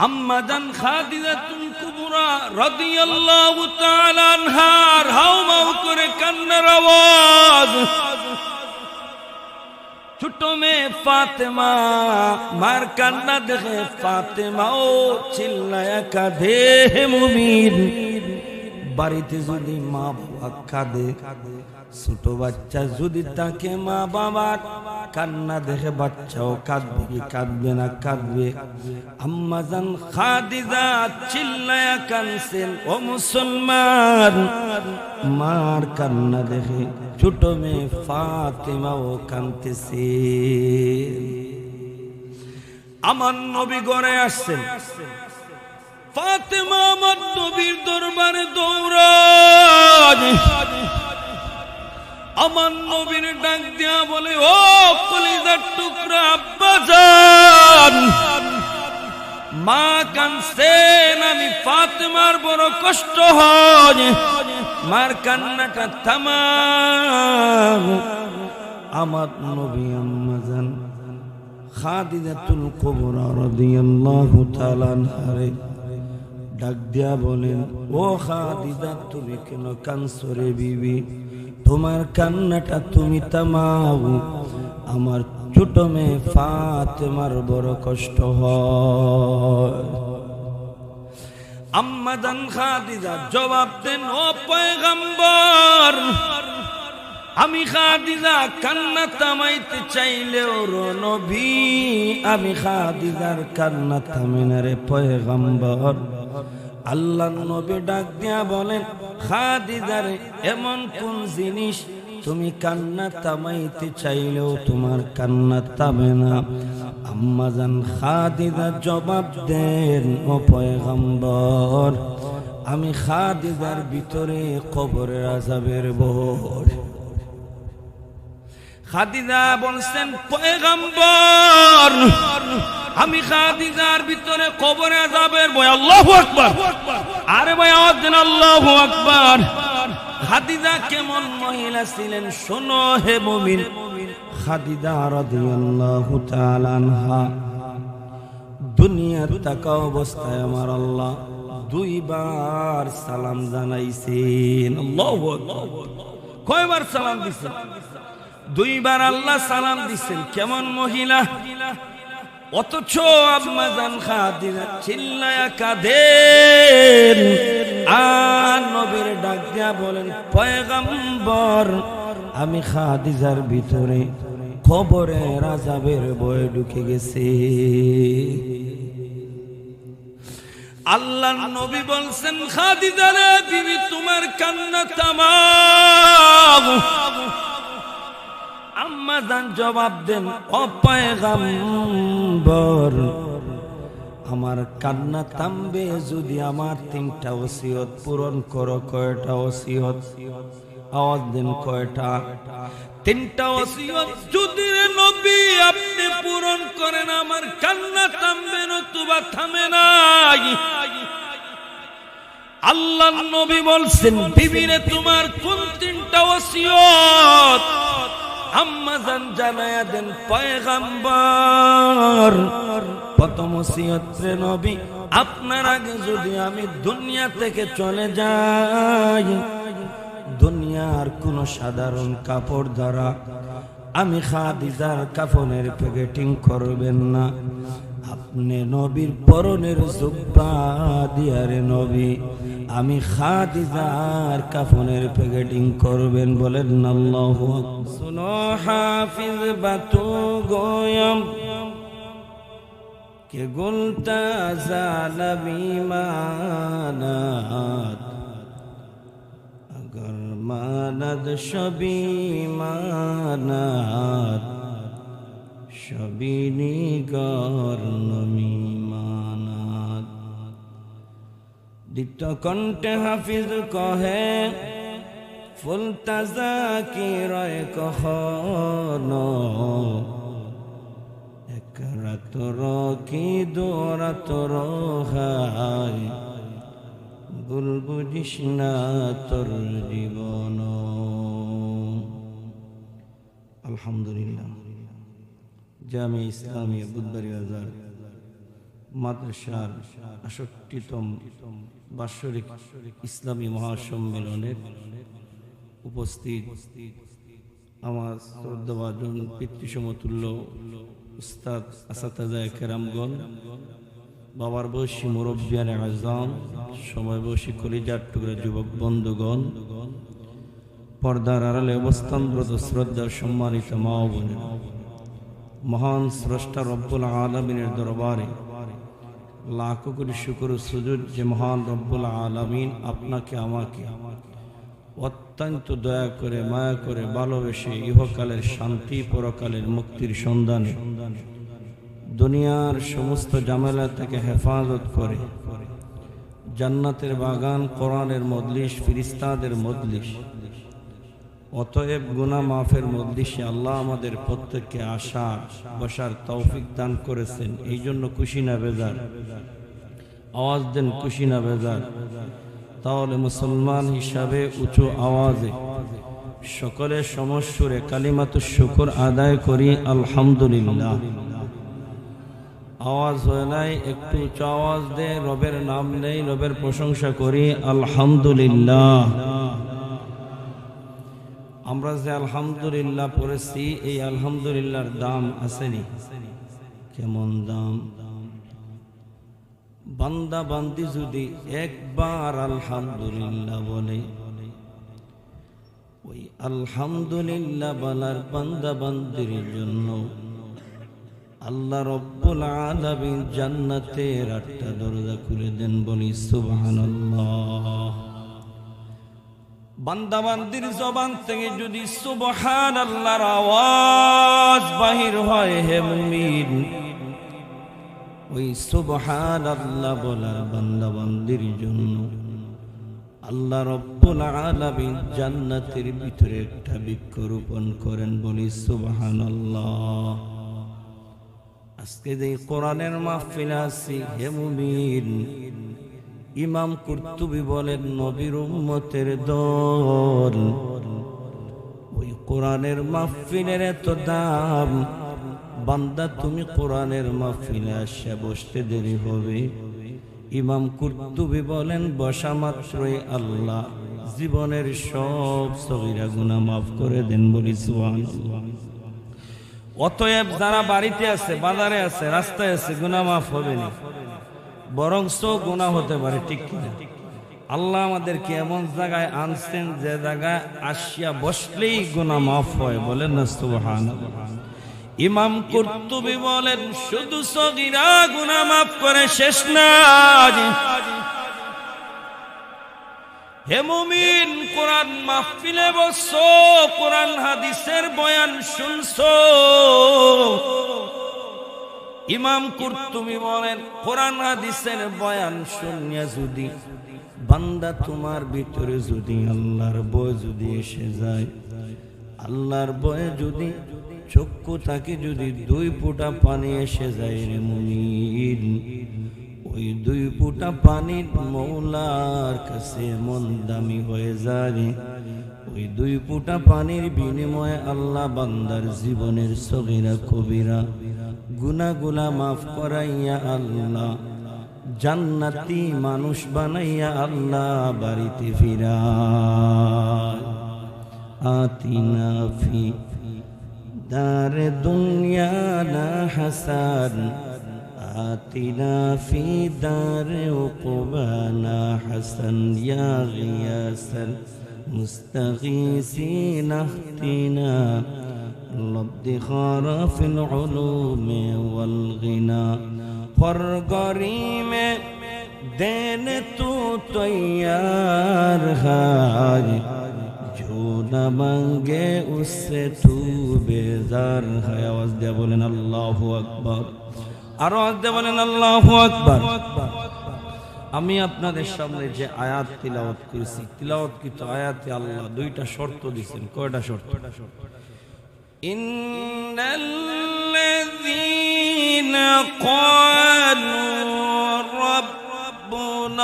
আম্মা জান খাদিজাতুল কুবরা রাদিয়াল্লাহু তাআলা আনহার হাউমাউ করে কান্নার আওয়াজ। ছোট মেয়ে ফাতেমা মার কান্না দেখে ফাতেমাও চিল্লায়া কাঁদে। হে মুমিন, বাড়িতে যদি মা বাবা কাঁদে, ছোট বাচ্চা যদি তাকে মা বাবার কান্না দেখে বাচ্চাও কাঁদবে কি কাঁদবে না? কাঁদবে। আম্মা জান খাদিজা চিল্লায়া কাঁদছেন। ও মুসলমান, মার কান্না দেখে ছোট মেয়ে ফাতেমাও কাঁদতেছে। আমার নবী ঘরে আসছেন। ফাতেমা আমার নবীর দরবারে দৌড়ায়। আমার নবীর ডাক দিয়া বলে, ও কলিজার টুকরা আব্বাজান, মা কাঁদছেন, আমি ফাতেমার বড় কষ্ট হয়, মার কান্নাটা থামাও। আমার নবী আম্মা জান খাদিজাতুল কুবরা রাদিয়াল্লাহু তাআলা আনহারে ডাক দিয়া বলেন, ও খাদিজা, তুমি কেন কাঁদছো রে বিবি? তোমার কান্নাটা তুমি থামাও, আমার ছোট মেয়ে ফাতেমার বড় কষ্ট হয়। আম্মা জান খাদিজা জবাব দেন, ও পয়গম্বর, আমি খাদিজা কান্না থামাইতে চাইলেও নবী, আমি খাদিজার কান্না থামে না রে পয়গম্বর। আল্লাহর নবী ডাক দিয়া বলেন, খাদিজার এমন কোন জিনিস তুমি কান্না থামাইতে চাইলেও তোমার কান্না থামে না? আম্মা জান খাদিজা জবাব দেন, ও পয়গম্বর, আমি খাদিজার ভিতরে কবরের আযাবের ভয়। খাদিজা বলছেন, পয়গম্বর, আমি খাদিজার ভিতরে কবরে আযাবের ভয়। আল্লাহু আকবার! আরে ভাই আওয়াজ দেন, আল্লাহু আকবার! খাদিজা কেমন মহিলা ছিলেন শোনো হে মুমিন। খাদিজা রাদিয়াল্লাহু তাআলা আনহা দুনিয়ার থাকা অবস্থায় আমার আল্লাহ দুইবার সালাম জানাইছেন। আল্লাহু আকবার! কয়বার সালাম দিছেন? দুইবার আল্লাহ সালাম দিছেন। কেমন মহিলা! অথচ আম্মা জান খাদিজা চিল্লায়া কাঁদেন আর নবীর ডাক দিয়া বলেন, পয়গম্বর, আমি খাদিজার ভিতরে কবরের আযাবের ভয় ঢুকে গেছে। আল্লাহর নবী বলছেন, খাদিজা রে বিবি, তোমার কান্না থামাও। আম্মা জান জবাব দেন, ও পয়গম্বর, আমার কান্না থামবে যদি আমার তিনটা ওসিয়ত পূরণ করো। কয়টা ওসিয়ত? আওয়াজ দেন, কয়টা? তিনটা ওসিয়ত যদি রে নবী আপনি পূরণ করেন, আমার কান্না থামবে, নতুবা থামে নাই। আল্লাহর নবী বলছেন, বিবি রে তোমার কোন তিনটা ওসিয়ত? আম্মা জান জানায়া দেন, পয়গম্বর, প্রথম ওসিয়ত রে নবী, আপনার আগে যদি আমি দুনিয়া থেকে চলে যাই, দুনিয়ার কোন সাধারণ কাপড় দ্বারা আমি খাদিজার কাফনের প্যাকেটিং করবেন না। আপনি নবীর পরনের জুব্বা দিয়া রে নবী আমি খাদিজার কাফনের প্যাকেটিং করবেন। বলেন আল্লাহু আকবার। শুনো হাফিজ বাতু গোয়ম কে গুলতা জালবি মানাত, अगर मानद शबी मानद शबी निगार नमी मानद। दीप्त कण्ठे हाफिज कहे ফুল তাজা কি রয় কখনো, এক রাত কি দু রাত হায়, ভুল বুঝিস না তোর জীবন। আলহামদুলিল্লাহ, জামে ইসলামিয়া বুধবাড়ি বাজার মাদ্রাসার ৬৮তম বাৎসরিক ইসলামী মহাসম্মেলনের উপস্থিত আমার শ্রদ্ধাভাজন পিতৃসমতুল্য উস্তাদ আসাতাজায়ে কেরামগণ, বাবার বয়সী মুরব্বিয়ানে আযম, সময় বয়সী কলিজার টুকরা যুবক বন্ধুগণ, পর্দার আড়ালে অবস্থানরত শ্রদ্ধার সম্মানিত মা ও বোনেরা, মহান স্রষ্টা রব্বুল আলামিনের দরবারে লাখো কোটি শুকর ও সুজুদ যে মহান রব্বুল আলামিন আপনাকে আমাকে অত্যন্ত দয়া করে মায়া করে ভালোবেসে ইহকালের শান্তি পরকালের মুক্তির সন্ধানে দুনিয়ার সমস্ত ঝামেলা থেকে হেফাজত করে জান্নাতের বাগান, কোরআনের মজলিস, ফেরেশতাদের মজলিস, অতএব গুনাহ মাফের মজলিসে আল্লাহ আমাদের প্রত্যেককে আসা বসার তৌফিক দান করেছেন। এই জন্য খুশি না বেজার? আওয়াজ দেন খুশি না বেজার? তাহলে মুসলমান হিসাবে উঁচু আওয়াজে সকলে সমস্বরে কালিমাতুশ শুকর আদায় করি আলহামদুলিল্লাহ। আওয়াজ হয় নাই, একটু উঁচু আওয়াজ দে, রবের নাম নেই, রবের প্রশংসা করি আলহামদুলিল্লাহ। আমরা যে আলহামদুলিল্লাহ পড়েছি, এই আলহামদুলিল্লাহর দাম আসেনি? কেমন দাম? বান্দা বান্দি যদি একবার আলহামদুলিল্লাহ বলে, ওই আলহামদুলিল্লাহ বলার বান্দা বান্দির জন্য আল্লাহ রব্বুল আলামিন জান্নাতের ৮টা দরজা খুলে দেন। বলি সুবহানাল্লাহ। বান্দা বান্দির জবান থেকে যদি সুবহানাল্লাহর আওয়াজ বাহির হয়, হে মুমিন, ওই সুবহানাল্লাহ বলার বান্দা বান্দির জন্য আল্লাহ রব্বুল আলামিন জান্নাতের ভিতরে একটা বৃক্ষরোপণ করেন। বলি সুবহানাল্লাহ। আজকে যে কোরআনের মাহফিলে আছি, হে মুমিন, ইমাম কুরতুবী বলেন নবীর উম্মতের দল, ওই কোরআনের মাহফিলের এত দাম। বান্দা তুমি কোরআনের মাহফিলে আসে বসতে দেরি হবে। ইমাম কুরতুবী বলেন বসা মাত্রই আল্লাহ জীবনের সব সগীরা গুনাহ মাফ করে দেন। বলি সুবহানাল্লাহ। অতএব যারা বাড়িতে আছে, বাজারে আছে, রাস্তায় আছে, গুনাহ মাফ হবে না, বরং গুনাহ হতে পারে, ঠিক কিনা? আল্লাহ আমাদেরকে এমন জায়গায় আনছেন যে জায়গায় আসিয়া বসলেই গুনাহ মাফ হয়। বলেন না সুবহানাল্লাহ। ইমাম কুরতুবী বলেন শুধু সগীরা গুনাহ মাফ করে শেষ না। হে মুমিন, কোরআন মাহফিলে বসছো, কোরআন হাদিসের বয়ান শুনছো। ইমাম কুরতুবী বলেন কোরআন হাদিসের বয়ান শুনিয়া যদি বান্দা তোমার ভিতরে যদি আল্লাহর ভয় যদি এসে যায়, আল্লাহর ভয়ে যদি চক্ষু থাকে যদি 2 ফোঁটা পানি এসে যায়, রে মুমিন, ওই 2 ফোঁটা পানির মওলার কাছে মন দামি হয়ে যায়। ওই 2 ফোঁটা পানির বিনিময়ে আল্লাহ বান্দার জীবনের সগীরা কবিরা গুনাহগুলা মাফ করাইয়া আল্লাহ জান্নাতি মানুষ বানাইয়া আল্লাহ বাড়িতে ফিরায়। আতিনা ফি দার দুনিয়া না হাসান, আতিনা ফি দার উকবানা হাসান, ইয়া গিয়াসাল মুস্তাগীসিন আহতিনা লবদিখারা ফিল উলুমি ওয়াল গিনা, ফরগরি মে দেন তু তৈয়ার হায়, जो न मांगे उससे तू बेजार है। आवाज दे बोलें अल्लाहु আকবার। আর আওয়াজ দে বলেন আল্লাহু আকবার। আমি আপনাদের সামনে যে আয়াত তিলাওয়াত করেছি, তিলাওয়াতকৃত আয়াতে আল্লাহ 2টা শর্ত দিয়েছেন। কয়টা শর্ত? ইন্নাল্লাযীনা ক্বালু রাব্বুনাল্লাহ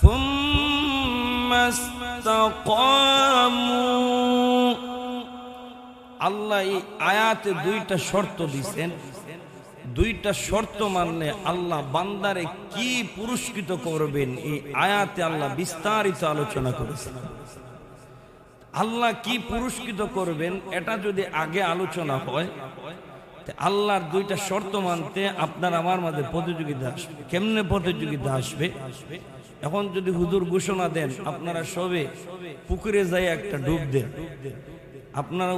থুম্মা ইসতাকামু আল্লাহ এই আয়াতে দুইটা শর্ত দিয়েছেন। দুইটা শর্ত মানলে আল্লাহ বান্দারে কি পুরস্কৃত করবেন এই আয়াতে আল্লাহ বিস্তারিত আলোচনা করেছেন। আল্লাহ কি পুরস্কৃত করবেন এটা যদি আগে আলোচনা হয়, আল্লাহর দুইটা শর্ত মানতে আপনার আমার মাঝে প্রতিযোগিতা আসবে। কেমনে প্রতিযোগিতা আসবে? এখন যদি হুজুর ঘোষণা দেন আপনারা সবে পুকুরে যাই একটা ডুব দেন, আপনারা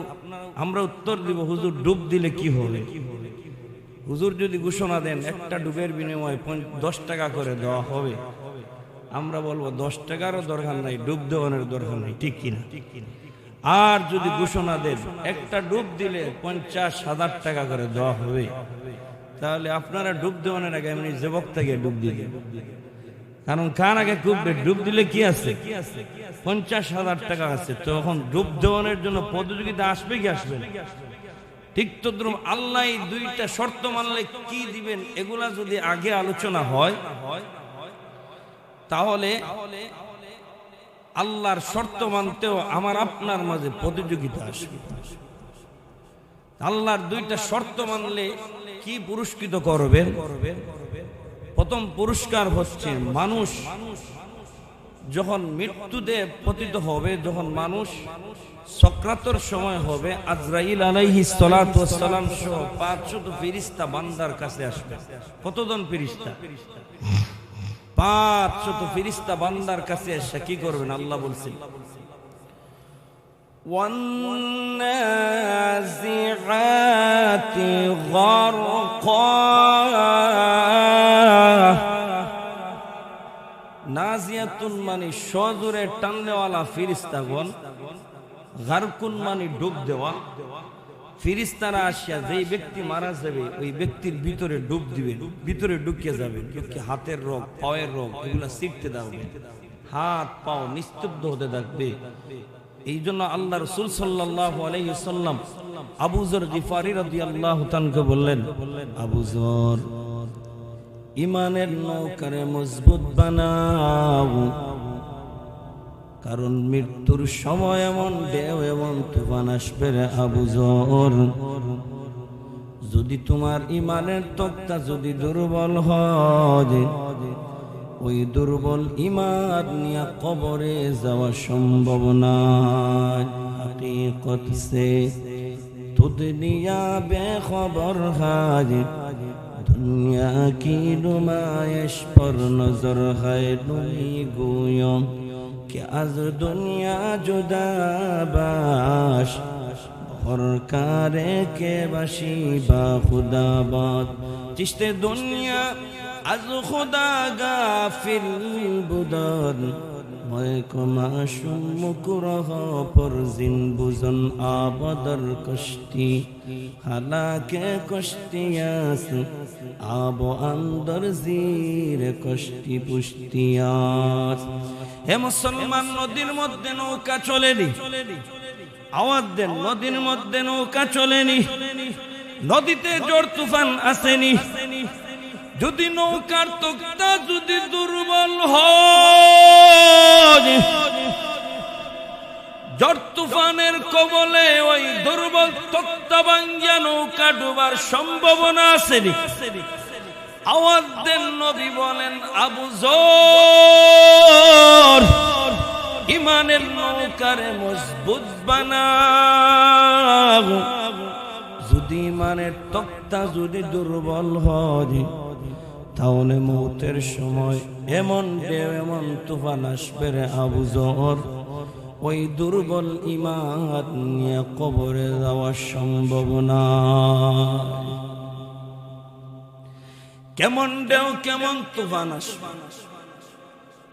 আমরা উত্তর দিব হুজুর ডুব দিলে কি হবে? হুজুর যদি ঘোষণা দেন একটা ডুবের বিনিময়ে 10 টাকা করে দেওয়া হবে, আমরা বলবো 10 টাকারও দরকার নাই, ডুব দেওয়ানোর দরকার নাই, ঠিক কিনা? আর যদি ঘোষণা দেন একটা ডুব দিলে 50,000 টাকা করে দেওয়া হবে, তাহলে আপনারা ডুব দেওয়ানোর আগে এমনি যে বক্তা গিয়ে ডুব দিলে, কারণ কার আগে ডুব দিলে কি আছে? 50,000 টাকা আছে। তো এখন ডুব দেওয়ানোর জন্য প্রতিযোগিতা আসবে কি আসবে না? ঠিক তো আল্লাহ এই দুইটা শর্ত মানলে কি দিবেন এগুলা যদি আগে আলোচনা হয়, তাহলে আল্লাহর শর্ত মানতেও আমার আপনার মাঝে প্রতিযোগিতা আসবে। আল্লাহর দুইটা শর্ত মানলে কি পুরস্কৃত করবেন? প্রথম পুরস্কার হচ্ছে মানুষ যখন মৃত্যুতে পতিত হবে, যখন মানুষ সক্রাতর সময় হবে, আজরাইল আলাইহিস সালাতু ওয়াস সালাম সহ 500 ফেরেশতা বান্দার কাছে আসবে। কতজন ফেরেশতা? 500 ফেরেশতা বান্দার কাছে এসে কি করবেন? আল্লাহ বলছেন ওয়ান্নাজিআতি গারকা। নাজিয়াতুন মানে সজোরে টাননেওয়ালা ফেরেশতাগণ, গারকুন মানে ডুব দেওয়া। ফেরেশতারা আসিয়া যেই ব্যক্তি মারা যাবে ওই ব্যক্তির ভিতরে ডুব দিবেন, ভিতরে ঢুকিয়ে যাবেন, হাতের রোগ, পায়ের রোগ এগুলা ছিটতে থাকবে, হাত পাও নিস্তব্ধ হতে থাকবে। এই জন্য আল্লাহ রাসূল সাল্লাল্লাহু আলাইহি ওয়াসাল্লাম আবু যর গিফারি রাদিয়াল্লাহু তাআলাকে বললেন, আবু যর ইমানের নৌকারে মজবুত বানাও, কারণ মৃত্যুর সময় এমন ঢেউ এমন তুফান আসবে রে আবু যর, যদি তোমার ইমানের তক্তা যদি দুর্বল হয়, ওই দুর্বল ইমান নিয়ে কবরে যাওয়া সম্ভব না। হাকিকত সে তো দুনিয়া বেখবর হাজ, দুনিয়া কি নুমাইশ পর নজর হয়, তুমি গুয়ো कि आज दुनिया जुदा बाश और कारे के बशी बा खुदा बात चिश्ते दुनिया आज खुदा गाफिल बुदन मैं को माशूम मुकरह पर जिन बुजन आबदर कश्ती हालाके कश्तियास आबो अंदर जीर कश्ती पुश्तियास। হে মুসলমান, নদীর মধ্যে নৌকা চলেনি, আওয়াজ দেন, নদীর মধ্যে নৌকা চলেনি, নদীতে ঝড় তুফান আসেনি। যদি নৌকার তক্তা যদি দুর্বল হয়, ঝড় তুফানের কবলে ওই দুর্বল তক্তা ভাঙ্গিয়া নৌকা ডুবার সম্ভাবনা আসেনি। আওয়াজ দেন, নবী বলেন আবু যর ইমানের নৌকারে মজবুত বানাও, যদি ইমানের তক্তা যদি দুর্বল হয়, তাহলে মৌতের সময় এমন ঢেউ এমন তুফান আসবে রে আবু যর, ওই দুর্বল ইমান নিয়ে কবরে যাওয়া সম্ভব না। কেমন ঢেউ কেমন তুফান আসবে,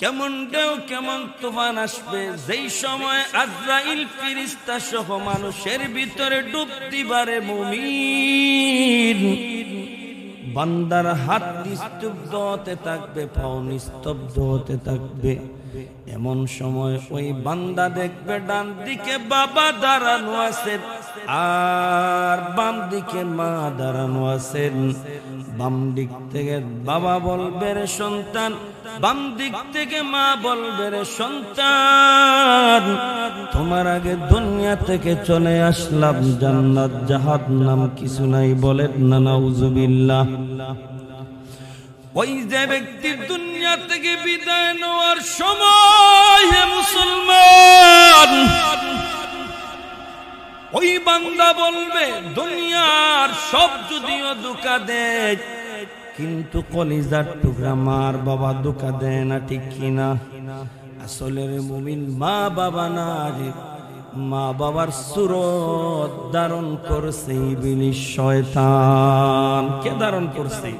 কেমন ঢেউ কেমন তুফান আসবে, যেই সময় আজরাইল ফেরেশতা সহ মানুষের ভিতরে ডুব দিবারে মুমিন বান্দার হাত নিস্তব্ধ হতে থাকবে, পাও নিস্তব্ধ হতে থাকবে। এমন সময় ওই বান্দা দেখবে ডান দিকে বাবা দাঁড়ানো আছে, আর বাম দিকে মা দাঁড়ানো আছেন। বাম দিক থেকে বাবা বলবে রে সন্তান, বাম দিক থেকে মা বলবে রে সন্তান, তোমার আগে দুনিয়া থেকে চলে আসলাম, জান্নাত জাহান্নাম কিছু নাই, বলেন না নাউজুবিল্লাহ। ওই যে ব্যক্তি দুনিয়া থেকে বিদায় নেওয়ার সময়, হে মুসলমান, ওই বান্দা বলবে দুনিয়ার সব যদিও ধোঁকা দেয়, কিন্তু কলিজার টুকরা মার বাবা ধোঁকা দেয় না, ঠিক কিনা? আসলের মুমিন মা বাবা না রে, মা বাবার সুরত ধারণ করছে ইবলিস শয়তান। কে ধারণ করছে?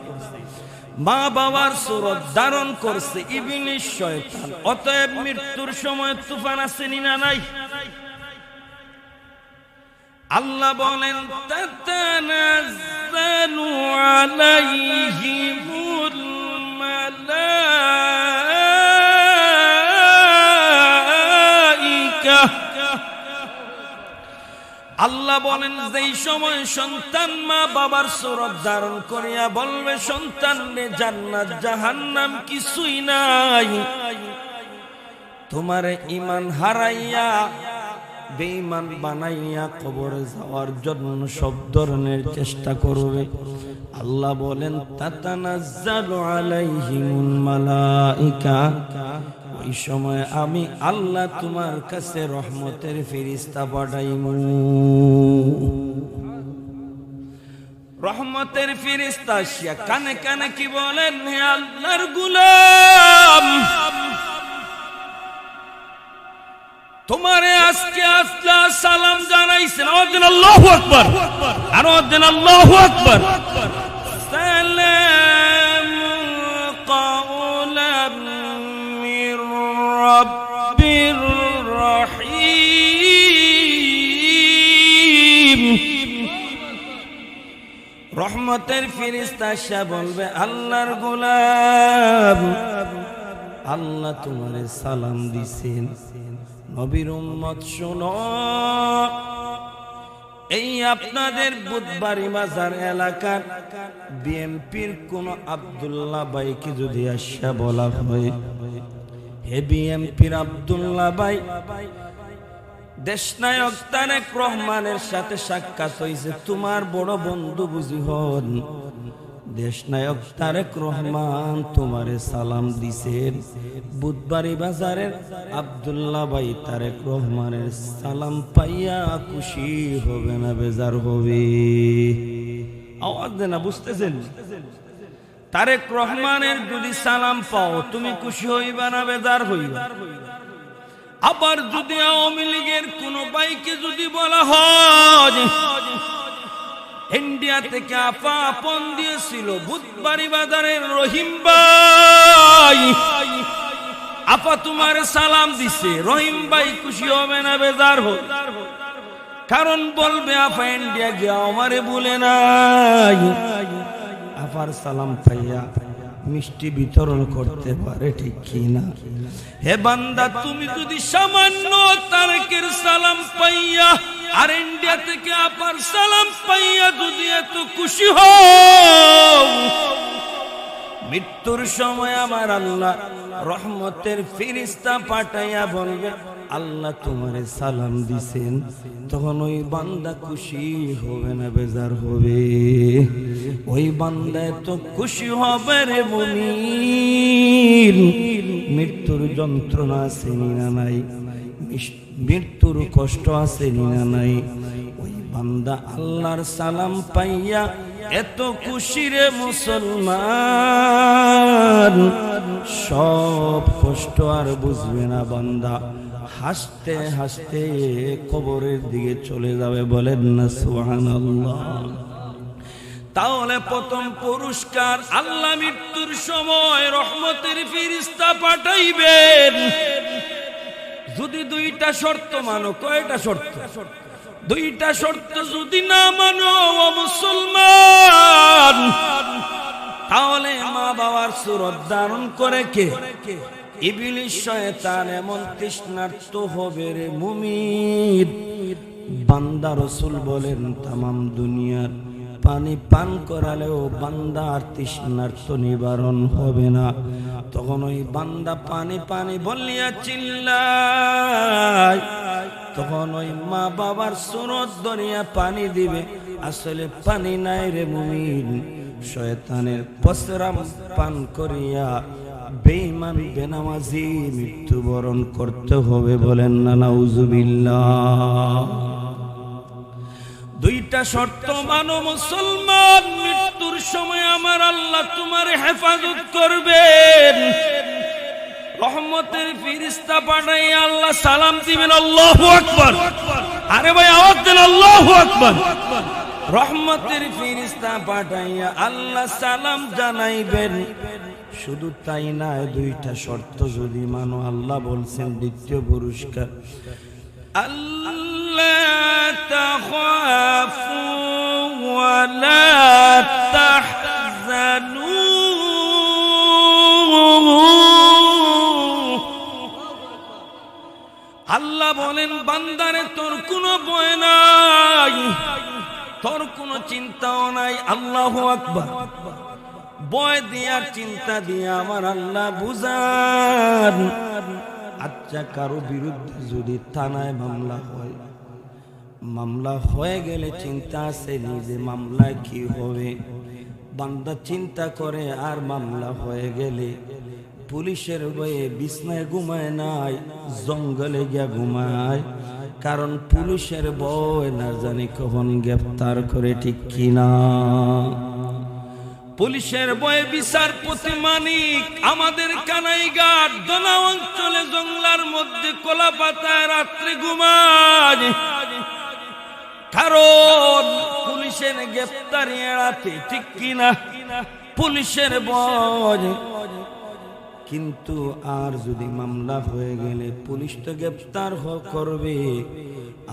মা বাবার সুরত ধারণ করছে ইবলিস শয়তান। অতএব মৃত্যুর সময় তুফান আসেনি না নাই? আল্লাহ বলেন তাতানাজ্জালু আলাইহিমুল মালাইকা। আল্লাহ বলেন যেই সময় সন্তান মা বাবার সুরত ধারণ করিয়া বলবে সন্তান রে জান্নাত জাহান্নাম কিছুই নাই, তোমারে ঈমান হারাইয়া বেঈমান বানাইয়া কবরে যাওয়ার জন্য সব ধরনের চেষ্টা করবে। আল্লাহ বলেন তাতানাজ্জালু আলাইহিমুল মালাইকা, ওই সময় আমি আল্লাহ তোমার কাছে রহমতের ফেরেশতা পাঠাইমু। রহমতের ফেরেশতা আসিয়া কানে কানে কি বলেন, হে আল্লাহর গোলাম, তোমারে আজকে আসলা সালাম জানাইছেন। আওয়াজেন আল্লাহু আকবার, আর আওয়াজেন আল্লাহু আকবার। সালামুন কাওলাম মির রাব্বির রহিম। রহমতের ফেরেশতা এসে বলবে আল্লাহর গোলাম, আল্লাহ তোমারে সালাম দিছেন। নবীর উম্মত শোনো, এই আপনাদের বুধবাড়ি বাজার এলাকার বিএমপির কোন আব্দুল্লাহ ভাইকে যদি আসা বলা হয়, হে বিএমপির আব্দুল্লাহ ভাই, দেশনায়ক তারেক রহমানের সাথে সাক্ষাৎ হয়েছে, তোমার বড় বন্ধু বুঝি হন, দেশনায়ক তারেক রহমান তোমারে সালাম দিছেন। বুধবাড়ি বাজারের আব্দুল্লাহ ভাই তারেক রহমানের সালাম পাইয়া খুশি হবে না বেজার হবে? আওয়াজ দেন না, বুঝতেছেন? তারেক রহমানের যদি সালাম পাও তুমি খুশি হইবা না বেজার হইবা? আবার যদি আওয়ামী লীগের কোন ভাইকে যদি বলা হয় ইন্ডিয়া থেকে আপা আপন দিয়েছিল বুধবাড়ি বাজারের রহিম ভাই, আপা তোমার সালাম দিছে, রহিম ভাই খুশি হবে না বেজার হবে? কারণ বলবে আপা ইন্ডিয়া গিয়া আমারে বলে নাই, আপার সালাম পাইয়া মিষ্টি বিতরণ করতে পারে, ঠিক কি না? হে বান্দা, তুমি যদি সামান্য তারেকের সালাম পাইয়া আর ইন্ডিয়া থেকে আপার সালাম পাইয়া যদি এত খুশি হও, মৃত্যুর সময় আমার আল্লাহ রহমতের ফেরেশতা পাঠাইয়া বলবে আল্লাহ তোমারে সালাম দিছেন, তখন ওই বান্দা খুশি হবে না বেজার হবে? ওই বান্দা এত খুশি হবে রে মুমিন, মৃত্যুর যন্ত্রণা আছে না নাই, মৃত্যুর কষ্ট আছে না নাই, ওই বান্দা আল্লাহর সালাম পাইয়া এত খুশি রে মুসলমান, সব কষ্ট আর বুঝবে না বান্দা, হাসতে হাসতে কবরের দিকে চলে যাবে, বলেন না সুবহানাল্লাহ। তাহলে প্রথম পুরস্কার আল্লাহ মৃত্যুর সময় রহমতের ফেরেশতা পাঠাইবেন। যদি দুইটা শর্ত মানো, কয়টা শর্ত? দুইটা শর্ত যদি না মানো ও মুসলমান, তাহলে মা বাবার সুরত ধারণ করে কে? ইবলিস শয়তান এমন তৃষ্ণার্ত হবে রে মুমিন, বান্দা রসুল বলেন তামাম দুনিয়ার পানি পান করালেও বান্দার তৃষ্ণার্ত নিবারণ হবে না। তখন ওই বান্দা পানি পানি বলিয়া চিল্লায়, তখন ওই মা বাবার সুরত ধরিয়া পানি দিবে, আসলে পানি নাই রে মুমিন, শয়তানের পসরাম পান করিয়া বেঈমান বেনামাজি মৃত্যুবরণ করতে হবে। বলেন না নাউজুবিল্লাহ। দুইটা শর্ত মানো মুসলমান, মৃত্যুর সময় আমার আল্লাহ তোমার হেফাজত করবেন। রহমতের ফেরেশতা পাঠাইয়া আল্লাহ সালাম দিবেন, আল্লাহু আকবার। আরে ভাই আওয়াজ দেন আল্লাহু আকবার। রহমতের ফেরেশতা পাঠাইয়া আল্লাহ সালাম জানাইবেন। শুধু তাই না, দুইটা শর্ত যদি মানো, আল্লাহ বলছেন দ্বিতীয় পুরস্কার, আল্লাহ তাখাফু ওয়া লা তাহজানু। আল্লাহ বলেন বান্দারে তোর কোনো ভয় নাই, তোর কোনো চিন্তাও নাই। আল্লাহু আকবার। ভয় দিয়ার চিন্তা দিয়া আমার আল্লাহ বুঝান। আচ্ছা, কারো বিরুদ্ধে যদি থানায় মামলা হয়, মামলা হয়ে গেলে চিন্তা আছে নিজে মামলায় কি হবে, বান্দা চিন্তা করে। আর মামলা হয়ে গেলে পুলিশের ভয়ে বিছনায় ঘুমায় নাই, জঙ্গলে গিয়া ঘুমায়, কারণ পুলিশের ভয় না জানি কখন গ্রেফতার করে, ঠিক কিনা? পুলিশের ভয়ে বিচারপতি মানিক আমাদের কানাইঘাট দোনা অঞ্চলে জঙ্গলার মধ্যে কলা পাতায় রাত্রে ঘুমায়, কারণ পুলিশের গ্রেফতারি এড়াতে, ঠিক কিনা? পুলিশের ভয়। কিন্তু আর যদি মামলা হয়ে গেলে পুলিশ তো গ্রেফতার করবে,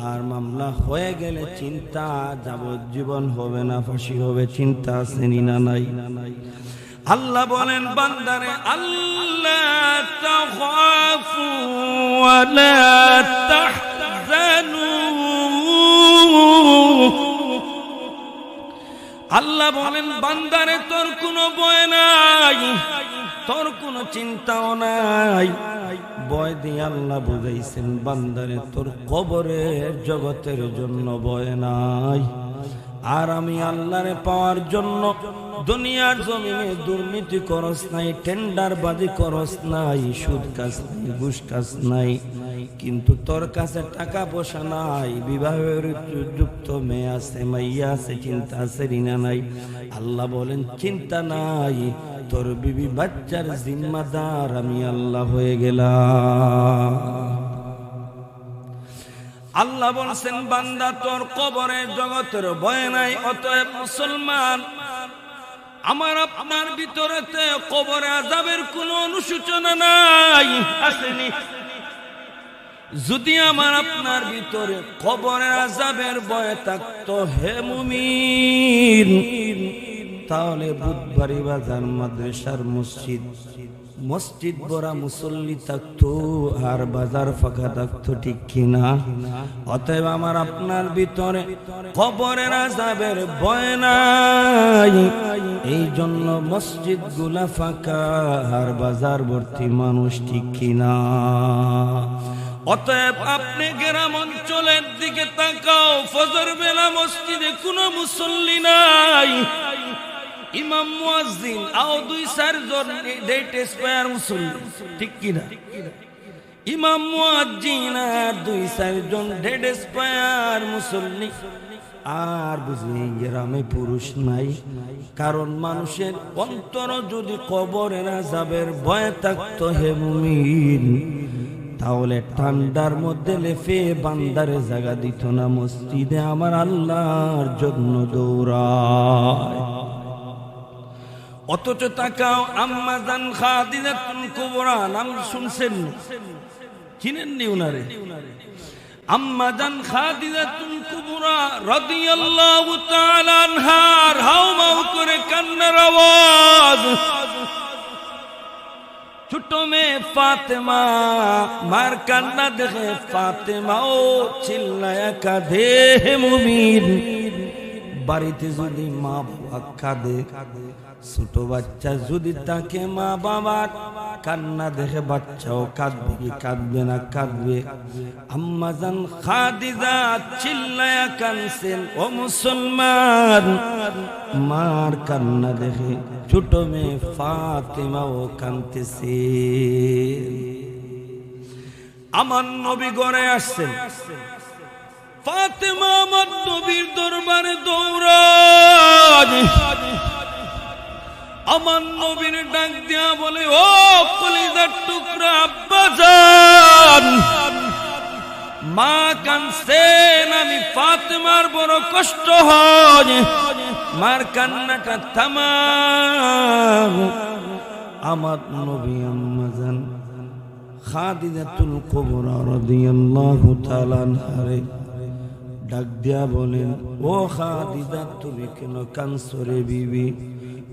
আর মামলা হয়ে গেলে চিন্তা, যাবজ্জীবন হবে না ফাঁসি হবে, চিন্তা আছে না নাই? আল্লাহ বলেন বান্দারে আল্লাহ তাখাফু ওয়া লা তাহজানু। আল্লাহ বলেন বান্দারে তোর কোনো ভয় নাই, তোর কোনো চিন্তাও নাই। ভয় দিয়ে আল্লাহ বুঝাইছেন বান্দারে তোর কবরের জগতের জন্য ভয় নাই। আর আমি আল্লাহরে পাওয়ার জন্য দুনিয়ার জমিনে দুর্নীতি করস নাই, টেন্ডার বাজি করস নাই, সুদ কাজ নাই, ঘুষ কাজ নাই, কিন্তু তোর কাছে টাকা পয়সা নাই, বিবাহের যুক্ত মেয়ে আছে, মাইয়া আছে, চিন্তা আছে রিনা নাই। আল্লাহ বলেন চিন্তা নাই, তোর বিবি বাচ্চার জিম্মাদার আমি আল্লাহ হয়ে গেলাম। আল্লাহ বলছেন বান্দা তোর কবরের জগতের ভয় নাই। অতএব মুসলমান, আমার আপনার ভিতরেতে কবরে আযাবের কোনো অনুশোচনা নাই, আসেনি। যদি আমার আপনার ভিতরে কবরের আযাবের ভয় থাকতো হে মুমিন, তাহলে বুধবাড়ি বাজার মাদ্রাসার মসজিদ ভরা মুসল্লি থাকতো, আর বাজার ফাঁকা থাকতো, ঠিক কিনা? অতএব আমার আপনার ভিতরে কবরের আযাবের ভয় নাই, এই জন্য মসজিদ গুলা ফাঁকা আর বাজার ভর্তি মানুষ, ঠিক কিনা? অতএব আপনি গ্রাম অঞ্চলের দিকে তাকাও, ফজর বেলা মসজিদে কোনো মুসল্লি নাই, ইমাম মুয়াজ্জিন আও 2-4 জন ডেট এক্সপায়ার মুসল্লি, ঠিক কিনা? ইমাম মুয়াজ্জিন আর 2-4 জন ডেট এক্সপায়ার মুসল্লি। আর বুঝি গ্রামে পুরুষ নাই, কারণ মানুষের অন্তর যদি কবরের আযাবের ভয় থাকতো হে মুমিন, তাহলে ঠান্ডার মধ্যে লেফে বান্দারে জায়গা দিত না, মসজিদে আমার আল্লাহর জন্য দৌড়ায়। অথচ তাকাও আম্মা জান খাদিজাতুল কুবরা, নাম শুনছেন? চিনেননি উনারে? আম্মা জান খাদিজাতুল কুবরা রাদিয়াল্লাহু তাআলা আনহার হাউমাউ করে কান্নার আওয়াজ। ছোট মেয়ে ফাতেমা মার কান্না দেখে ফাতেমাও চিল্লায়া কাঁদে। হে মুমিন, বাড়িতে যদি মা বাবা কাঁদে, ছোট বাচ্চা যদি তাকে মা বাবার কান্না দেখে বাচ্চাও কাঁদবে কি কাঁদবে না? কাঁদবে। আম্মা জান খাদিজা চিল্লায়া কাঁদছেন। ও মুসলমান, মার কান্না দেখে ছোট মেয়ে ফাতেমাও কাঁদতেছে। আমার নবী ঘরে আসছেন। ফাতেমা আমার নবীর দরবারে দৌড়ায়। আমার নবীর ডাক দিয়া বলে, ও কলিজার টুকরা আব্বাজান, মা কাঁদছেন, আমি ফাতেমার বড় কষ্ট হয়, মার কান্নাটা থামাও। আমার নবী আম্মা জান খাদিজাতুল কুবরা রাদিয়াল্লাহু তাআলা আনহা ডাক দিয়া বলেন, ও খাদিজা, তুমি কেন কাঁদছো রে বিবি?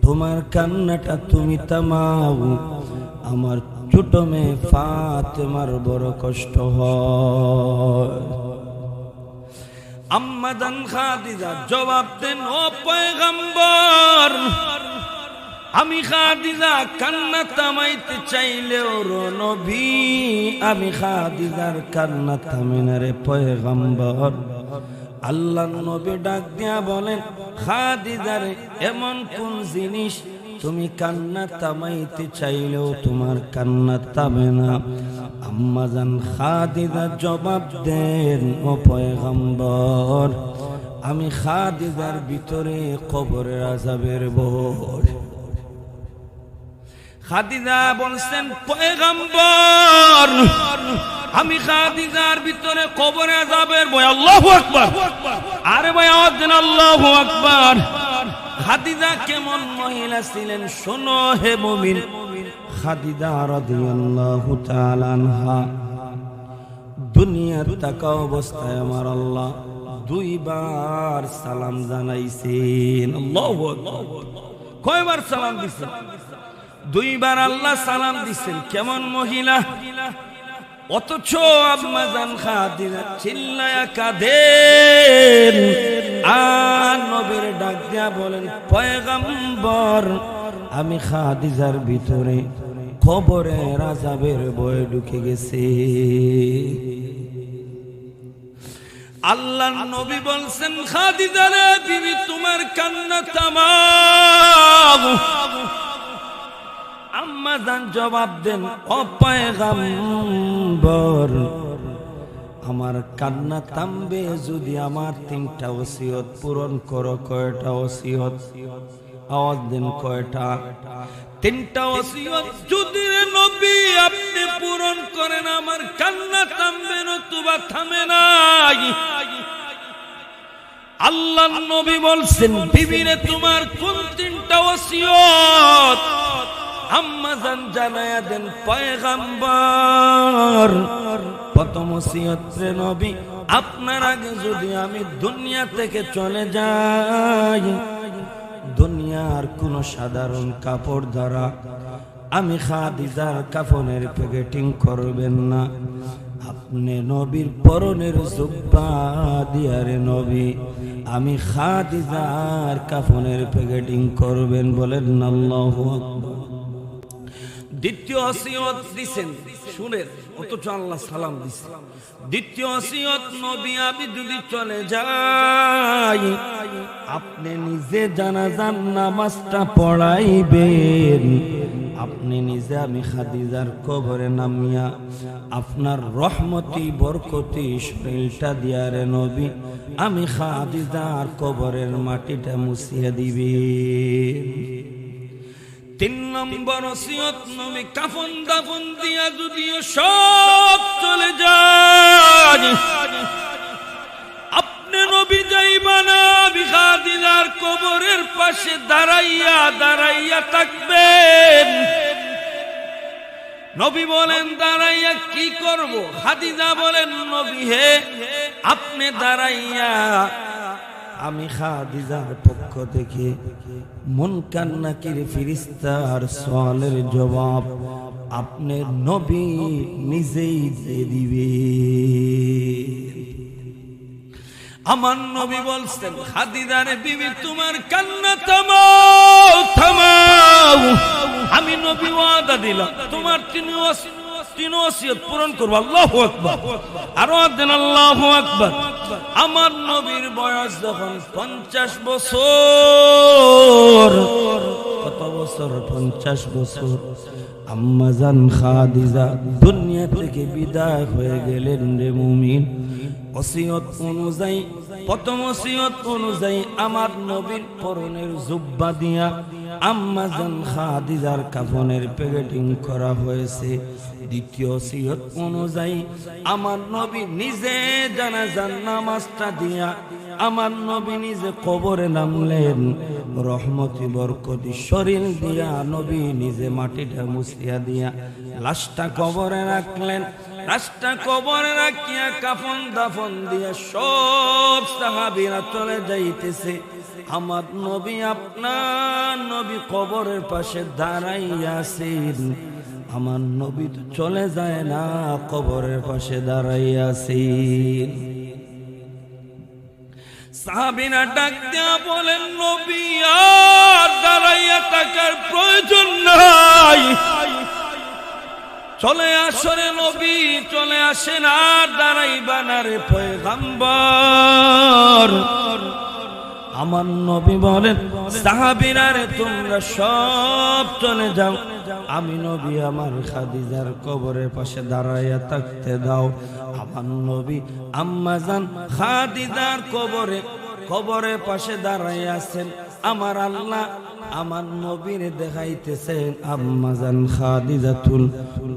তোমার কান্নাটা তুমি থামাও, আমার ছোট মেয়ে ফাতেমার বড় কষ্ট হয়। আম্মা জান খাদিজা জবাব দেন, ও পয়গম্বর, আমি খাদিজা কান্না থামাইতে চাইলেও নবী, আমি খাদিজার কান্না থামে না রে পয়গম্বর। আল্লাহ নবী ডাক দিয়া বলেন, খাদিজার এমন কোন জিনিস তুমি কান্না থামাইতে চাইলেও তোমার কান্না থামে না? আম্মা জান খাদিজা জবাব দেন, ও পয়গম্বর, আমি খাদিজার ভিতরে কবরের আযাবের ভয়। খাদিজা বলছেন, পয়গম্বর, আমি খাদিজার ভিতরে কবরে আযাবের ভয়। আল্লাহু আকবার! আরে ভাই আওয়াজ দেন আল্লাহু আকবার! খাদিজা কেমন মহিলা ছিলেন শোনো হে মুমিন। খাদিজা রাদিয়াল্লাহু তাআলা আনহা দুনিয়ার থাকা অবস্থায় আমার আল্লাহ দুইবার সালাম জানাইছেন। আল্লাহু আকবার! কয়বার সালাম দিছেন? দুইবার আল্লাহ সালাম দিছেন। কেমন মহিলা! অথচ আম্মা জান খাদিজা চিল্লায়া কাঁদেন আর নবীর ডাক দিয়া বলেন, পয়গম্বর, আমি খাদিজার ভিতরে কবরের আযাবের ভয় ঢুকে গেছে। আল্লাহর নবী বলছেন, খাদিজা রে বিবি, তোমার কান্না থামাও। আম্মা জান জবাব দেন, ও পয়গম্বর, আমার কান্না থামবে যদি আমার তিনটা ওসিয়ত পূরণ করো। কয়টা ওসিয়ত? আওয়াজ দেন, কয়টা? তিনটা ওসিয়ত যদি রে নবী আপনি পূরণ করেন, আমার কান্না থামবে, নতুবা থামে নাই। আল্লাহর নবী বলছেন, বিবি রে তোমার কোন তিনটা ওসিয়ত? আম্মা জান জানায়া দেন, পয়গম্বর, প্রথম ওসিয়ত রে নবী, আপনার আগে যদি আমি দুনিয়া থেকে চলে যাই, দুনিয়ার কোন সাধারণ কাপড় দ্বারা আমি খাদিজার কাফনের প্যাকেটিং করবেন না। আপনি নবীর পরনের জুব্বা দিয়া রে নবী আমি খাদিজার কাফনের প্যাকেটিং করবেন। বলেন আল্লাহু আকবার। দ্বিতীয় ওসিয়ত দিছেন, শুনেন, অথচ আল্লাহ সালাম দিছেন। দ্বিতীয় ওসিয়ত, নবী আমি যদি চলে যাই, আপনি নিজে জানাজার নামাজটা পড়াইবেন। আপনি নিজে আমি খাদিজার কবরে নামিয়া আপনার রহমতি বরকতি শরীরটা দিয়া রে নবী আমি খাদিজার কবরের মাটিটা মুছিয়ে দিবেন। তিন নম্বর ওসিয়ত, নবী কাফন দাফন দিয়া যদিও সব চলে যায়, আপনি নবী যাইবা না, আমি খাদিজার কবরের পাশে দাঁড়াইয়া দাঁড়াইয়া থাকবেন। নবী বলেন, দাঁড়াইয়া কি করব? খাদিজা বলেন, নবী হে, আপনি দাঁড়াইয়া আমি খাদিজার পক্ষ থেকে মুনকার নাকির ফেরেশতার সওয়ালের জবাব আপনার নবী নিজেই দিয়ে দিবে। আমার নবী বলছেন, খাদিজারে বিবি তোমার কান্না থামাও থামাও, আমি নবী ওয়াদা দিলাম তোমার তিন ওসিয়ত পূরণ করব। আল্লাহু আকবার, আরো দেন আল্লাহু আকবার। আমার নবীর বয়স যখন 50 বছর, কত বছর? 50 বছর। আম্মা জান খাদিজা দুনিয়া থেকে বিদায় হয়ে গেলেন রে মুমিন। ওসিয়ত অনুযায়ী, প্রথম ওসিয়ত অনুযায়ী আমার নবীর পরনের জুব্বা দিয়া আম্মা জান খাদিজার কাফনের প্যাকেটিং করা হয়েছে। দ্বিতীয় ওসিয়ত অনুযায়ী আমার নবী নিজে জানাজার নামাজটা দিয়া আমার নবী নিজে কবরে নামলেন। রহমতি বরকতি শরীর দিয়া নবী নিজে মাটিটা মুছিয়া দিয়া লাশটা কবরে রাখলেন। লাশটা কবরে রাখিয়া কাফন দাফন দিয়া সব সাহাবীরা চলে যাইতেছে। আমার নবী, আপনার নবী কবরের পাশে দাঁড়াইয়া আছেন। আমার নবী তো চলে যায় না, কবরের পাশে দাঁড়াইয়া আছেন। সাহাবীরা ডাক দিয়া বলেন, নবী আর দাঁড়াইয়া থাকার প্রয়োজন নাই, চলে আসরে নবী, চলে আসেন, আর দাঁড়াইবা না রে পয়গম্বর। আমার নবী বলেন, সাহাবীরা রে তোমরা সব চলে যাও, আমি নবী আমার খাদিজার কবরের পাশে দাঁড়াইয়া থাকতে দাও। আমার নবী আম্মা জান খাদিজার কবরের পাশে দাঁড়াইয়া আছেন। আমার আল্লাহ আমার নবীর দেখাইতেছেন আম্মা জান খাদিজাতুল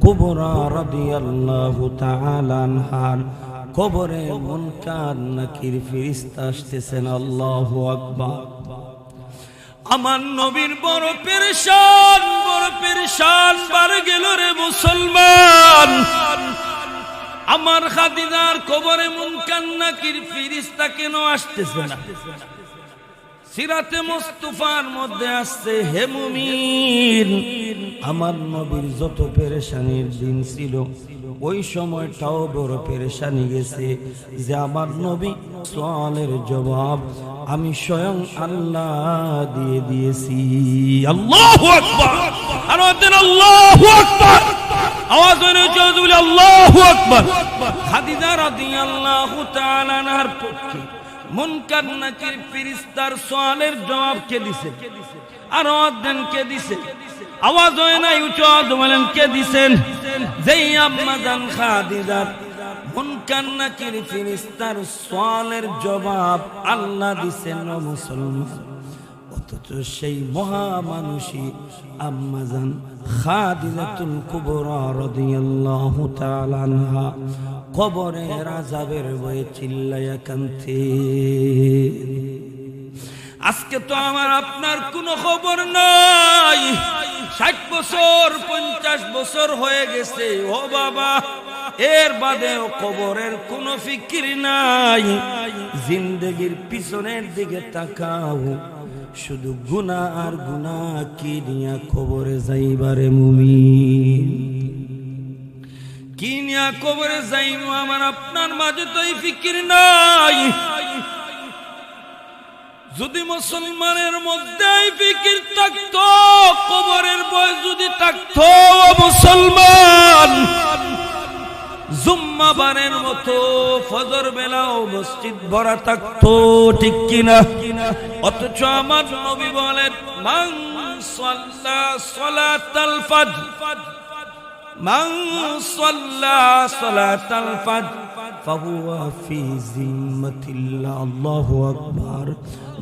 কুবরা রাদিয়াল্লাহু তাআলা আনহার কবরে মুনকার নাকির ফেরেশতা আসতেছেন। আল্লাহু আকবার। আমার নবীর বড় পেরেশান বার গেল রে মুসলমান। আমার খাদিজার কবরে মুনকার নাকির ফেরেশতা কেন আসতেছে না? সিরাতে মুস্তাফার মধ্যে আসছে, হে মুমিন, আমার নবীর যত পেরেশানির দিন ছিল ওই সময়টাও বড় পেরেশানি গেছে, যে আমার নবী সওয়ালের জবাব আমি স্বয়ং আল্লাহ দিয়ে দিয়েছি। আল্লাহু আকবার, আর দেন আল্লাহু আকবার, আওয়াজ হয়ে চলে বলি আল্লাহু আকবার। খাদিজা রাদিয়াল্লাহু তাআলা আনহার পক্ষে মুনকার নাকির ফেরেশতার সওয়ালের জবাব কে দিছে? আর দেন কে দিছে? আওয়াজ হয় না, উচ্চ আওয়াজ বলেন কে দিছেন? যেই আম্মা জান খাদিজার মুনকার নাকির ফেরেশতার সওয়ালের জবাব আল্লাহ দিছেন ও মুসলমান। অথচ সেই মহামানুষী আম্মা জান খাদিজাতুল কুবরা রাদিয়াল্লাহু তাআলা আনহা কবরের আযাবের ভয়ে চিল্লায়া কাঁদতে। আজকে তো আমার আপনার কোনো খবর নাই, 60 বছর 50 বছর হয়ে গেছে ও বাবা, এর বাদেও কবরের কোনো ফিকির নাই। জিন্দেগির পিছনের দিকে তাকাও, শুধু গুনাহ আর গুনাহ, কি নিয়া কবরে যাইবারে মুমিন, কি নিয়া কবরে যাইবো? আমার আপনার মাঝে তো এই ফিকির নাই। যদি মুসলমানের মধ্যে এই ফিকির থাকতো, কবরের ভয় যদি থাকতো, মুসলমান জুম্মাবারের মতো ফজর বেলাও মসজিদ ভরা থাকতো, ঠিক কিনা? অথচ আমার নবী বলেন, মান সাল্লা সালাতাল ফজর, মান সাল্লা সালাতাল ফজর ফাহুয়া ফি জিম্মাতিল্লাহ। আল্লাহু আকবার।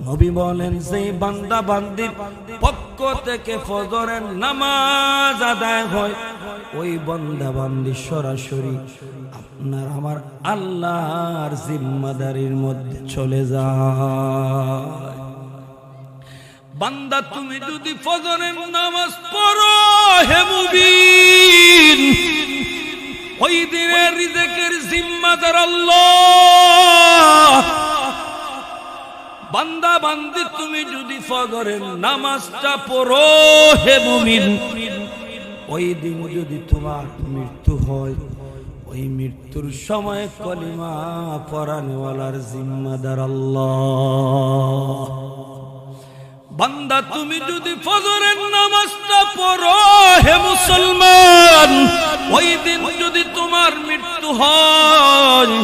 নবী বলেন, যে বান্দা বান্দির পক্ষ থেকে ফজরের নামাজ আদায় হয়, ওই বান্দা বান্দি সরাসরি আপনার আমার আল্লাহর জিম্মাদারির মধ্যে চলে যায়। বান্দা তুমি যদি ফজরের নামাজ পড়ো, হে মুমিন, ওই দিনের রিজেকের জিম্মাদার আল্লাহ। বান্দা বান্দি তুমি যদি ফজরের নামাজটা পড়ো, হে মুমিন, ওই দিন যদি তোমার মৃত্যু হয়, ওই মৃত্যুর সময় কলিমা পড়ানেওয়ালার জিম্মাদার আল্লাহ। বান্দা তুমি যদি ফজরের নামাজটা পড়ো হে মুসলমান, ওই দিন যদি তোমার মৃত্যু হয়,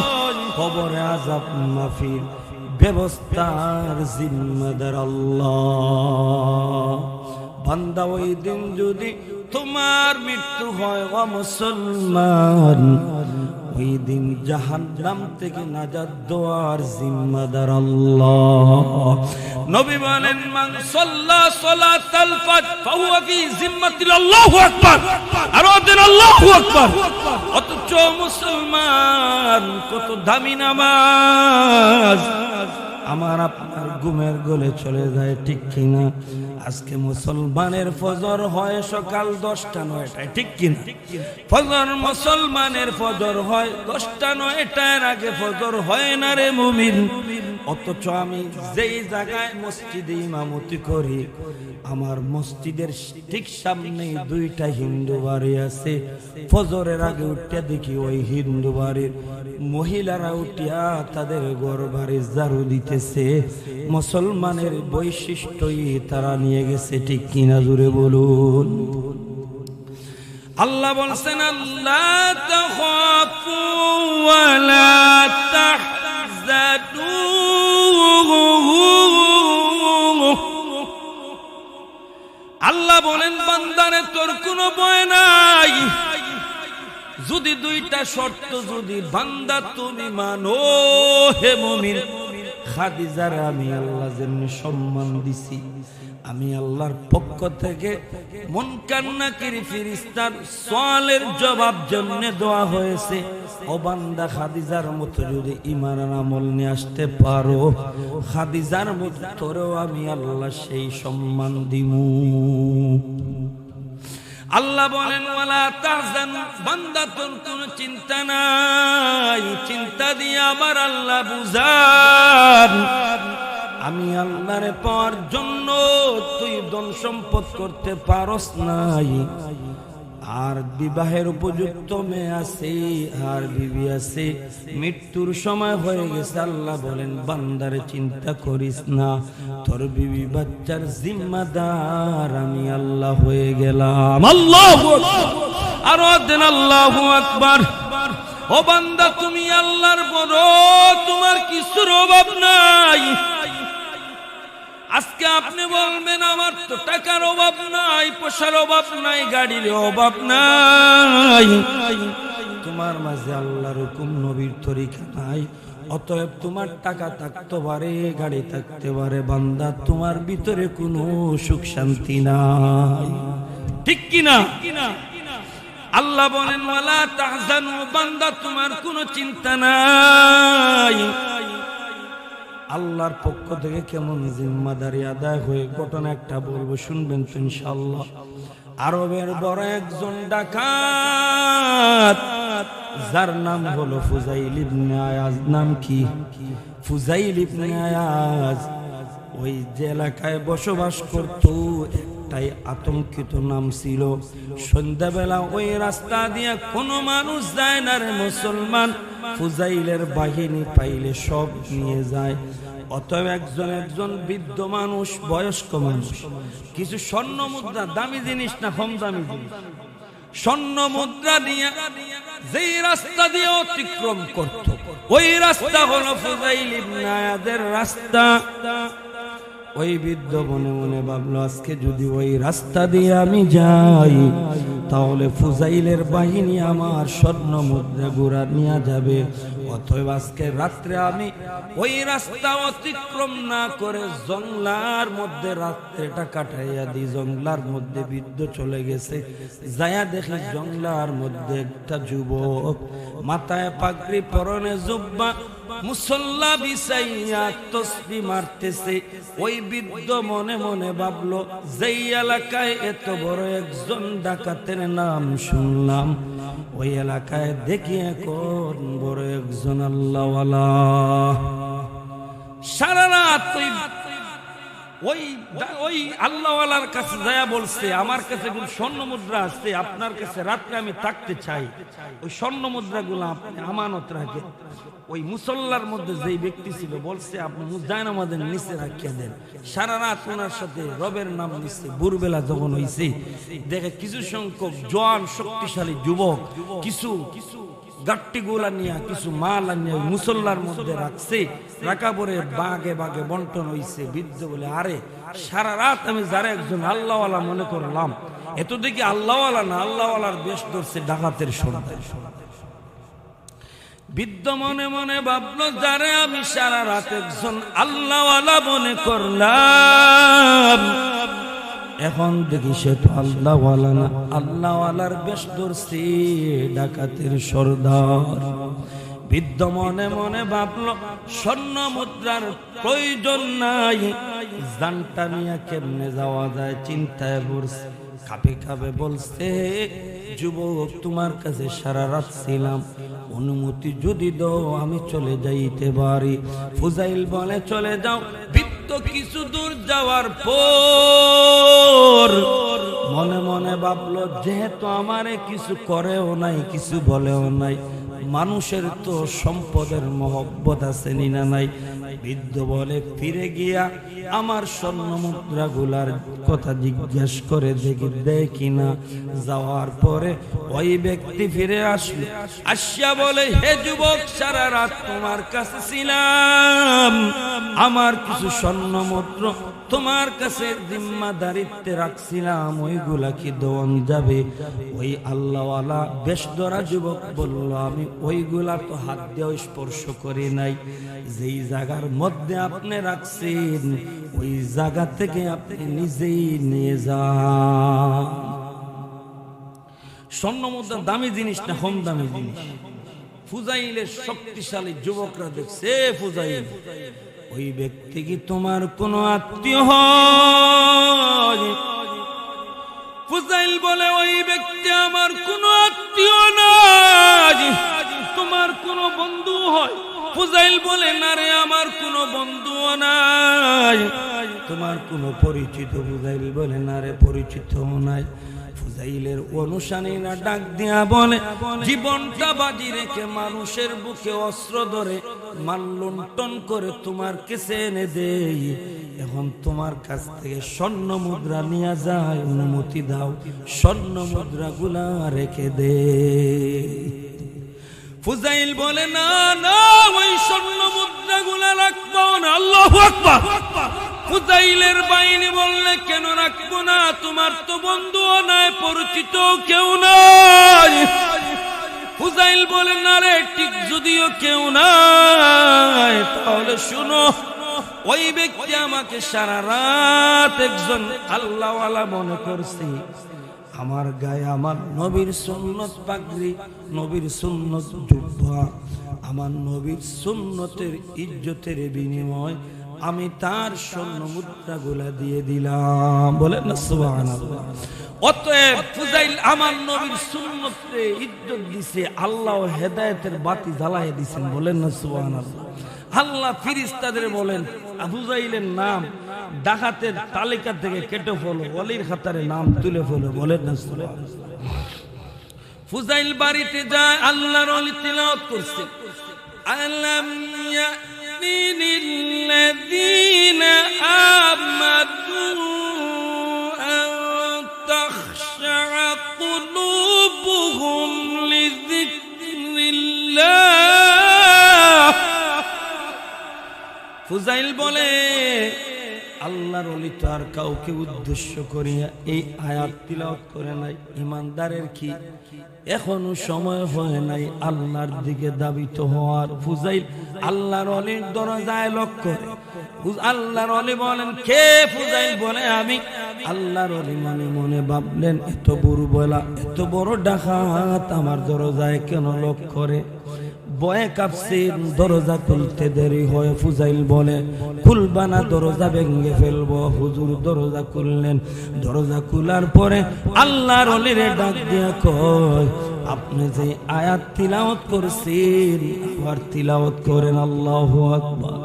কবরে আযাব মাফির ব্যবস্থার জিম্মাদার আল্লাহ। বান্দা ওই দিন যদি তোমার মৃত্যু হয় ও মুসলমান, ওই দিন জাহান্নাম থেকে নাজাত দেওয়ার জিম্মাদার আল্লাহ। নবী বলেন মান সাল্লা সালাতাল ফাজর ফাহুয়া ফি জিম্মাতিল আল্লাহু আকবার, আর দিন আল্লাহু আকবার। অথচ মুসলমান কত দামি নামাজ আমার আপনার ঘুমের গলে চলে যায়, ঠিক কিনা? আজকে মুসলমানের ফজর হয় সকাল 10টা 9টায়, ঠিক কিনা? ফজর মুসলমানের ফজর হয় 10টা 9টার আগে ফজর হয় না রে মুমিন। অথচ আমি যেই জায়গায় মসজিদে ইমামতি করি, আমার মসজিদের ঠিক সামনে 2টা হিন্দু বাড়ি আছে। ফজরের আগে উঠিয়া দেখি ওই হিন্দু বাড়ির মহিলারা উঠিয়া তাদের ঘর বাড়ি ঝাড়ু দিতেছে। মুসলমানের বৈশিষ্ট্যই তারা নিয়ে গেছে, ঠিক কিনা? জুড়ে বলুন। আল্লাহ বলছেন আল্লাহ তাখাফু ওয়া লা তাহজানু, আল্লাহ বলেন বান্দারে তোর কোনো ভয় নাই, যদি 2টা শর্ত যদি বান্দা তুমি মানো হে মুমিন। খাদিজার আমি আল্লাহ যেমনি সম্মান দিছি, আমি আল্লাহর পক্ষ থেকে মুনকার নাকির ফেরেশতার সওয়ালের জবাব জন্য দেওয়া হয়েছে। ও বান্দা খাদিজার মতো যদি ঈমান আমল নিয়ে আসতে পারো, খাদিজার মতো তোরেও আমি আল্লাহ সেই সম্মান দিমু। আল্লাহ বলেন ওয়ালা তাহজান, বান্দা তোর কোনো চিন্তা নাই, চিন্তা দিয়ে আমার আল্লাহ বুঝান। আমি আল্লাহরে পাওয়ার জন্য তুই ধন সম্পদ করতে পারস নাই, আর বিবাহের উপযুক্ত মেয়ে আছে, আর বিবি আছে, মৃত্যুর সময় হয়ে গেছে। আল্লাহ বলেন বান্দারে চিন্তা করিস না, তোর বিবি বাচ্চার জিম্মাদার আমি আল্লাহ হয়ে গেলাম। আল্লাহু আকবার, আর দেন আল্লাহু আকবার। ও বান্দা তুমি আল্লাহর বড়, তোমার কিছুর অভাব নাই। আজকে আপনি বলবেন আমার তো টাকার অভাব নাই, পয়সার অভাব নাই, গাড়ির অভাব নাই, তোমার মাঝে আল্লাহর হুকুম নবীর তরিকা নাই। অতএব তোমার টাকা থাকতে পারে, গাড়ি থাকতে পারে, বান্দা তোমার ভিতরে কোনো সুখ শান্তি নাই, ঠিক কিনা? আল্লাহ বলেন ওয়ালা তাহজানু, বান্দা তোমার কোনো চিন্তা নাই। আল্লাহর পক্ষ থেকে কেমন জিম্মাদারি আদায় হয়ে ঘটনা একটা বলবো, শুনবেন তো ইনশাআল্লাহ। আরবের বড় একজন ডাকাত, যার নাম হলো ফুজাইল ইবনে আয়াজ। নাম কি? ফুজাইল ইবনে আয়াজ। ওই যে এলাকায় বসবাস করত, একটাই আতঙ্কিত নাম ছিল। সন্ধ্যাবেলা ওই রাস্তা দিয়ে কোনো মানুষ যায় না রে মুসলমান, ফুজাইলের বাহিনী পাইলে সব নিয়ে যায়। অতএব একজন বৃদ্ধ মানুষ, বয়স্ক মানুষ, কিছু স্বর্ণ মুদ্রা, দামি জিনিস না কম দামি জিনিস, স্বর্ণ মুদ্রা দিয়ে যেই রাস্তা দিয়ে অতিক্রম করত, ওই রাস্তা হলো ফুজাইল ইবনে আয়াজের রাস্তা। ওই বৃদ্ধ মনে মনে ভাবলো আজকে যদি ওই রাস্তা দিয়ে আমি যাই, তাহলে ফুজাইলের বাহিনী আমার স্বর্ণ মুদ্রা গুড়া নিয়ে যাবে। অতএব আজকে রাত্রে আমি ওই রাস্তা অতিক্রম না করে জঙ্গলার মধ্যে রাত্রেটা কাটাইয়া দিই। জঙ্গলার মধ্যে বৃদ্ধ চলে গেছে, যায়া দেখি জঙ্গলার মধ্যে একটা যুবক, মাথায় পাগড়ি, পরনে জুব্বা, মুসল্লা বিছাইয়া তসবিহ মারতেছে। ওই বৃদ্ধ মনে মনে ভাবলো, যেই এলাকায় এত বড় একজন ডাকাতের নাম শুনলাম, ওই এলাকায় দেখি এখন বড় একজন আল্লাহওয়ালা। সারা রাত ওই আল্লাহওয়ালার কাছে যায়া বলছে আমার কাছে কোন স্বর্ণ মুদ্রা আছে, আপনার কাছে রাত্রে আমি থাকতে চাই, ওই স্বর্ণ মুদ্রাগুলো আপনি আমানত রাখেন। ওই মুসল্লার মধ্যে যেই ব্যক্তি ছিল বলছে আপনি জায়নামাজের নিচে রাখিয়া দেন। সারা রাত ওনার সাথে রবের নাম নিচ্ছে। ভোরবেলা যখন হয়েছে দেখে কিছু সংখ্যক জোয়ান শক্তিশালী যুবক কিছু গাট্টি গুলা নিয়ে কিছু মাল আনিয়ে মুসল্লার মধ্যে রাখছে। রাখা পরে বাগে বাগে বন্টন হয়েছে। বৃদ্ধ বলে আরে সারা রাত আমি যারা একজন আল্লাহওয়ালা মনে করলাম, এত দেখি আল্লাহওয়ালা না, আল্লাহওয়ালার বেশ ধরছে ডাকাতের সর্দার। বৃদ্ধ মনে মনে ভাবলো যারে আমি সারা রাত একজন আল্লাহওয়ালা মনে করলাম, এখন দেখি সে তো আল্লাহওয়ালা না, আল্লাহওয়ালার বেশ ধরছে ডাকাতের সর্দার। বৃদ্ধ মনে মনে ভাবলো স্বর্ণ মুদ্রার প্রয়োজন নাই, জানটা নিয়ে কেমনে যাওয়া যায় চিন্তায় পড়ছে। কাঁপে কাঁপে বলছে যুবক তোমার কাছে সারা রাত ছিলাম, অনুমতি যদি দাও আমি চলে যাইতে পারি। ফুজাইল বলে চলে যাও। বৃদ্ধ কিছু দূর যাওয়ার পর মনে মনে ভাবলো যেহেতু আমারে কিছু করেও নাই কিছু বলেও নাই, মানুষের তো সম্পদের মহব্বত আছে না নাই। বৃদ্ধ বলে ফিরে গিয়া আমার স্বর্ণ মুদ্রা গুলার কথা জিজ্ঞেস করে দেখি দেয় কিনা। যাওয়ার পরে ওই ব্যক্তি ফিরে আসলো, আসিয়া বলে হে যুবক সারা রাত তোমার কাছে ছিলাম, আমার কিছু স্বর্ণ মুদ্রা তোমার কাছে জিম্মাদারিত্বে রাখছিলাম, ওইগুলা কি দেওয়া যাবে? ওই আল্লাহওয়ালা বেশ ধরা যুবক বলল আমি ওইগুলা তো হাত দিয়ে স্পর্শ করি নাই, যেই জায়গার মধ্যে আপনি রাখছেন ওই জায়গা থেকে আপনি নিজেই নিয়ে যান। স্বর্ণ মুদ্রা দামি জিনিস না কম দামি জিনিস? ফুজাইলের শক্তিশালী যুবকরা দেখছে ফুজাইল ওই ব্যক্তি কি তোমার কোনো আত্মীয় হয়? ফুজাইল বলে ওই ব্যক্তি আমার কোনো আত্মীয় নয়, তোমার কোনো বন্ধু হয়? ফুজাইল বলে না রে আমার কোনো বন্ধুও নাই। তোমার কোনো পরিচিত? ফুজাইল বলে না রে পরিচিত নাই। ফুজাইলের অনুসারীরা ডাক দিয়া বলে জীবনটা বাজি রেখে মানুষের বুকে অস্ত্র ধরে মাল লুণ্ঠন করে তোমার কাছে এনে দেই, এখন তোমার কাছ থেকে স্বর্ণ মুদ্রা নিয়ে যায়, অনুমতি দাও স্বর্ণ মুদ্রা গুলা রেখে দে। ফুজাইল বলে না না ওই স্বর্ণ মুদ্রা গুলা রাখবো না। আল্লাহু আকবার। ফুজাইলের বাহিনী বললে কেন রাখবো না? তোমার তো বন্ধুও নাই পরিচিত কেউ নাই। ফুজাইল বলে না রে ঠিক যদিও কেউ নাই তাহলে শুনো, ওই ব্যক্তি আমাকে সারা রাত একজন আল্লাহওয়ালা মনে করছে, আমার গায়ে আমার নবীর সুন্নত পাগড়ি, নবীর সুন্নত জুব্বা, আমার নবীর সুন্নতের ইজ্জতের বিনিময় আমি তার স্বর্ণ মুদ্রা গুলা দিয়ে দিলাম। বলেন না সুবহানাল্লাহ। অতএব ফুজাইল আমার নবীর সুন্নতে ইজ্জত দিছে, আল্লাহ হেদায়েতের বাতি জ্বালায় দিয়েছেন। বলেন না সুবহানাল্লাহ। আল্লাহ ফেরেশতাদের বলেন ফুজাইলের নাম ডাকাতের তালিকা থেকে কেটে ফেলো, ওলির খাতারে নাম তুলে ফেলো। বলেন না সুবহানাল্লাহ। ফুজাইল বাড়িতে যায়, আল্লাহর ওলি তিলাওয়াত করছে আলাম للذين آمنوا أن تخشع قلوبهم لذكر الله। ফুজাইল বলে আল্লাহর ওলি তো আর কাউকে উদ্দেশ্য করিয়া এই আয়াত তিলাওয়াত করে নাই। ইমানদারের কি এখনো সময় হয় নাই আল্লাহর দিকে দাবিত হওয়ার? ফুজাইল আল্লাহর ওলির দরজায় লক্ষ্য করে। আল্লাহর ওলি বলেন কে? ফুজাইল বলে আমি। আল্লাহর ওলি মনে মনে ভাবলেন এত বড় বলা, এত বড় ডাকাত আমার দরজায় কেন লক্ষ্য করে? ভয়ে কাঁপছেন, দরজা খুলতে দেরি হয়। ফুজাইল বলে খুলবা না, দরজা ভেঙে ফেলবো। হুজুর দরজা খুললেন। দরজা খোলার পরে আল্লাহর ওলিরে ডাক দিয়া কয় আপনি যে আয়াত তিলাওয়াত করছেন আবার তিলাওয়াত করেন। আল্লাহু আকবার।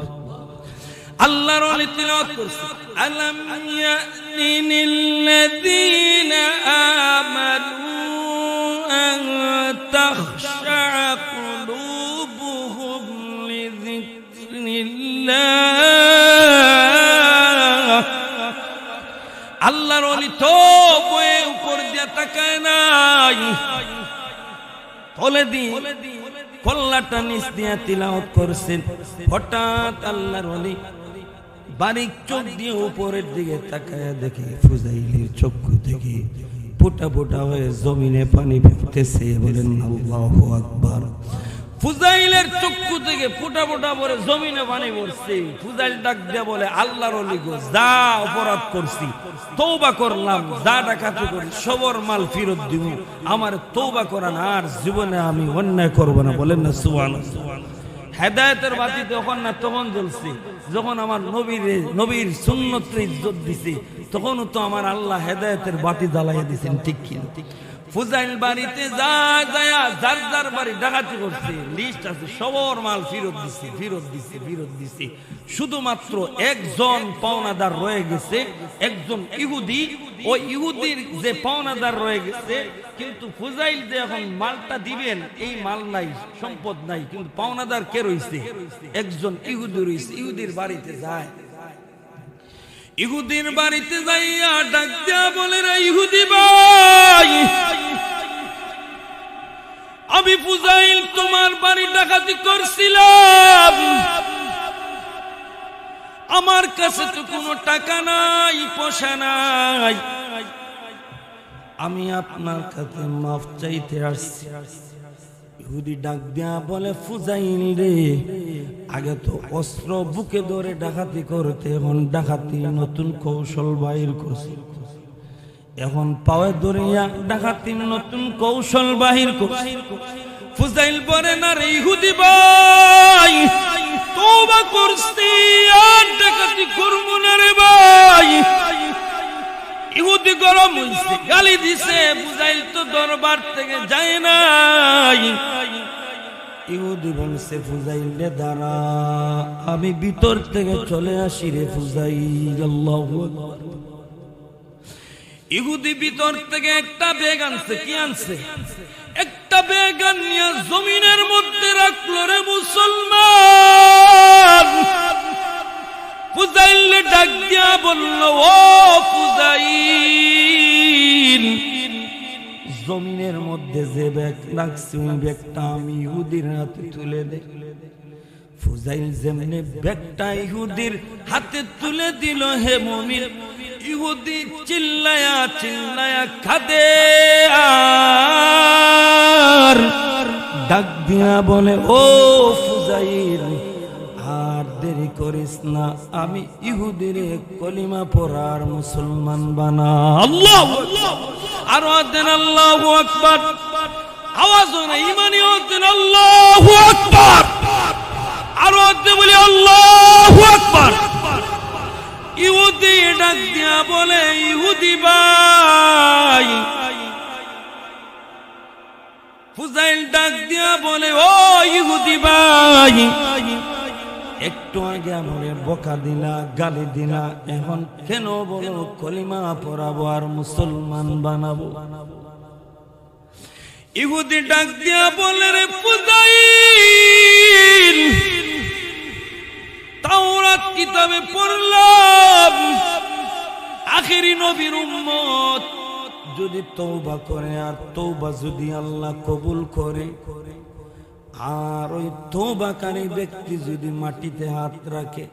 আল্লাহর ওলি তিলাওয়াত করছে আলাম ইয়ানিল্লাযীনা আমানু আন তাখশা কুলুবুহুম লিযিকরিল্লাহ। আল্লাহর ওলি তো বয়ে উপর দিয়ে তাকায় নাই, তলে দিয়ে কল্লাটা নিচ দিয়ে তিলাওয়াত করছেন। হঠাৎ আল্লাহর ওলি বারিক চোখ দিয়ে উপরের দিকে তাকায় দেখে ফুজাইলের চক্ষু থেকে ফোঁটা ফোঁটা হয়ে জমিনে পানি পড়তেছে। বলেন আল্লাহু আকবার। ফুজাইলের চক্ষু থেকে ফোঁটা ফোঁটা পরে জমিনে পানি পড়ছে। ফুজাইল ডাক দিয়ে বলে আল্লাহর ওলি গো, যা অপরাধ করছি তওবা করলাম, যা ডাকাতি করি সবর মাল ফেরত দিব, আমার তওবা করা না, আর জীবনে আমি অন্যায় করব না। বলেন না সুবহানাল্লাহ। হেদায়েতের বাতি তখন না তখন জ্বলছে যখন আমার নবীর সুন্নতের ইজ্জত দিছে, তখনও তো আমার আল্লাহ হেদায়েতের বাতি জ্বালাইয়া দিয়েছেন, ঠিক কি? ফুজাইল বাড়িতে যার যার বাড়ি ডাকাতি করছে লিস্ট আছে, সবর মাল ফেরত দিছে। শুধুমাত্র একজন পাওনাদার রয়ে গেছে, একজন ইহুদি। ওই ইহুদির যে পাওনাদার রয়ে গেছে, কিন্তু ফুজাইল যে এখন মালটা দিবেন এই মাল নাই, সম্পদ নাই, কিন্তু পাওনাদার কে রয়েছে? একজন ইহুদি রয়েছে। ইহুদির বাড়িতে যায়, ইহুদির বাড়িতে যাইয়া ডাক দিয়া বলে রে ইহুদি ভাই, আমি ফুজাইল তোমার বাড়ি ডাকাতি করছিলাম, আমার কাছে তো কোনো টাকা নাই, পয়সা নাই, আমি আপনার কাছে মাফ চাইতে আসছি। ইহুদি ডাক দিয়া বলে ফুজাইল রে, আগে তো অস্ত্র বুকে ধরে ডাকাতি করতে, এখন ডাকাতি নতুন কৌশল বাহির করছে, এখন পাওয়ে ধরিয়া ডাকাতির নতুন কৌশল বাহির করছে। ফুজাইল বলে না রে ইহুদি ভাই, তওবা করছি, আর ডাকাতি করব না রে ভাই। ইহুদি গরম হইছে, গালি দিছে। ফুজাইল তো দরবার থেকে যায় নাই। ইহুদি বলছে ফুজাইল রে দাঁড়া, আমি ভিতর থেকে চলে আসি রে ফুজাইল। আল্লাহু আকবার। ইহুদি ভিতর থেকে একটা ব্যাগ আনছে। কি আনছে? একটা ব্যাগ নিয়ে জমিনের মধ্যে রাখলো রে মুসলমান। ফুজাইল ডাক দিয়া বলল ও ফুজাইল, জমিনের মধ্যে যে ব্যাগ রাখছি ওই ব্যাগটা আমি ইহুদির হাতে তুলে দে। ফুজাইল যেমনি ব্যাগটা ইহুদির হাতে তুলে দিল, হে মুমিন, ইহুদি চিল্লায়া কাঁদে আর ডাক দিয়া বলে ও ফুজাইল, আর দেরি করিস না, আমি ইহুদির কলিমা পড়ার মুসলমান বানা। আল্লাহু আকবার। আরো দেন আল্লাহু আকবার। আওয়াজ না ইমানি দেন আল্লাহু আকবার। আরো দে বলি আল্লাহু আকবার। ইহুদি ডাক দিয়া বলে ইহুদি ভাই, ফুজাইল ডাক দিয়া বলে ও ইহুদি ভাই, একটু আগে আমারে বকা দিলা, গালি দিলা, এখন কেন বলো কলিমা পড়াবো আর মুসলমান বানাবো? ইহুদি ডাক দিয়া বলে রে ফুজাইল, তাওরাত কিতাবে পড়লাম আখেরি নবীর উম্মত যদি তওবা করে, আর তওবা যদি আল্লাহ কবুল করে, আর ওই তওবাকারী ব্যক্তি যদি মাটিতে হাত রাখে,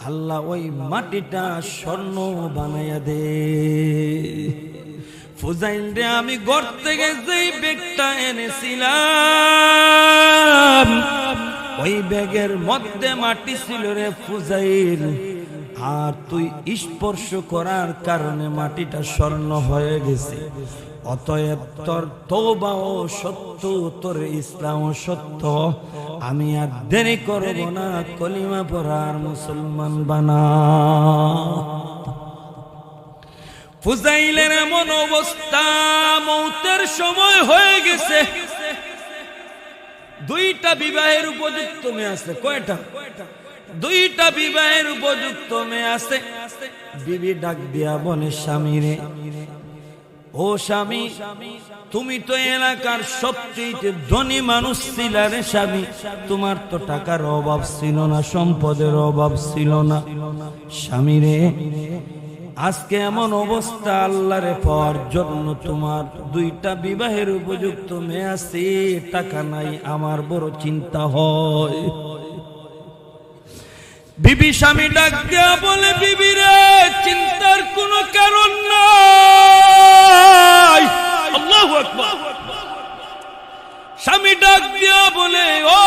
আল্লাহ ওই মাটিটা স্বর্ণ বানাইয়া দে। ফুজাইল রে, আমি ঘর থেকে যেই ব্যাগটা এনেছিলাম ওই ব্যাগের মধ্যে মাটি ছিল রে ফুজাইল, আর তুই স্পর্শ করার কারণে মাটিটা স্বর্ণ হয়ে গেছে। অতএব তোর তওবাও সত্য, তোর ইসলাম সত্য, আমি আর দেরি করব না, কলিমা পড়ার মুসলমান বানা। ফুজাইলের এমন অবস্থা, মৌতের সময় হয়ে গেছে। দুইটা বিবাহের উপযুক্ত মেয়ে আছে। কয়টা? দুইটা বিবাহের উপযুক্ত মেয়ে আছে। বিবি ডাক দিয়া বলে স্বামীরে, ও স্বামী, তুমি তো এলাকার সবচেয়ে ধনী মানুষ ছিলে রে স্বামী, তোমার তো টাকার অভাব ছিল না, সম্পদের অভাব ছিল না। স্বামীরে, আজকে এমন অবস্থা, আল্লাহরে পাওয়ার জন্য তোমার দুইটা বিবাহের উপযুক্ত মেয়ে আছে, টাকা নাই, আমার বড় চিন্তা হয়। বিবি স্বামী ডাক দিয়া বলে, বিবি রে, চিন্তার কোনো কারণ নাই। আল্লাহু আকবার। স্বামী ডাক দিয়া বলে, ও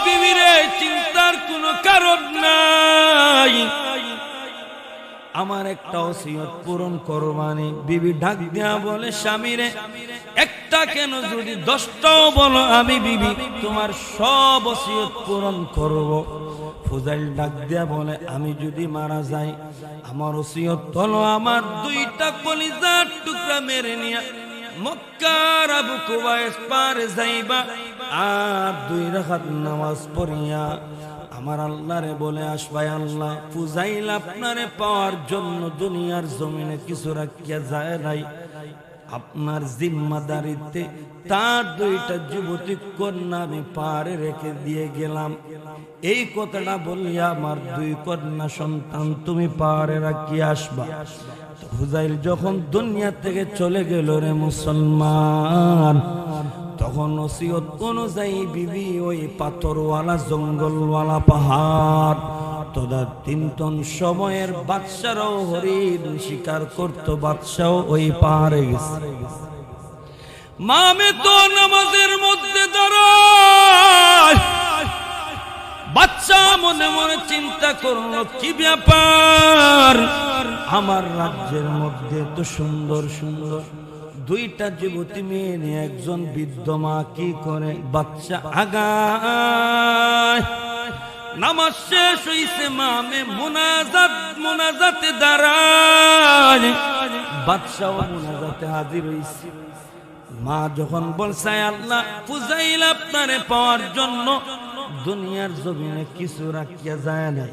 বিবি রে, চিন্তার কোনো কারণ নাই, আমার একটা ওসিয়ত পূরণ করবানি। বিবি ডাক দিয়া বলে, স্বামী রে, একটা কেন, যদি 10টাও বলো, আমি বিবি তোমার সব ওসিয়ত পূরণ করব। ফুজাইল ডাক দিয়া বলে, আমি যদি মারা যাই, আমার ওসিয়ত হলো আমার দুইটা কলিজার টুকরা মেরে নিয়া মক্কার আবু কুবাইস পারে যাইবা, আর 2 রাকাত নামাজ পড়িয়া আমার আল্লাহরে বলে আসবাই, আল্লাহ, ফুজাইল আপনারে পাওয়ার জন্য দুনিয়ার জমিনে কিছু রাখিয়া যায় নাই, আপনার জিম্মাদারিতে তার 2টা যুবতী কন্যা আমি পারে রেখে দিয়ে গেলাম। এই কথাটা বলিয়া আমার 2 কন্যা সন্তান তুমি পারে রাখিয়া আসবা। ফুজাইল যখন দুনিয়া থেকে চলে গেল রে মুসলমান, তখন ওসিয়ত অনুযায়ী বিবি ওই পাথরওয়ালা জঙ্গলওয়ালা পাহাড় তোদের 3 টন সময়ের বাদশারাও হরিণ শিকার করত, বাদশাও ওই পাহাড়ে গেছে। মামে তো নামাজের মধ্যে দাঁড়ায়, বাচ্চা মনে মনে চিন্তা করলো, কি ব্যাপার, আমার রাজ্যের মধ্যে তো সুন্দর সুন্দর 2টা যুবতী মেয়ে নিয়ে একজন বৃদ্ধ মা কি করে, বাচ্চা আগায়। নামাজ শেষ হইছে, মামে মোনাজাতে দাঁড়ায়, বাচ্চাও মোনাজাতে হাজির হইছে। মা যখন বলছে, আল্লাহ, ফুজাইল আপনারে পাওয়ার জন্য দুনিয়ার জমিনে কিছু রাখিয়া যায় না,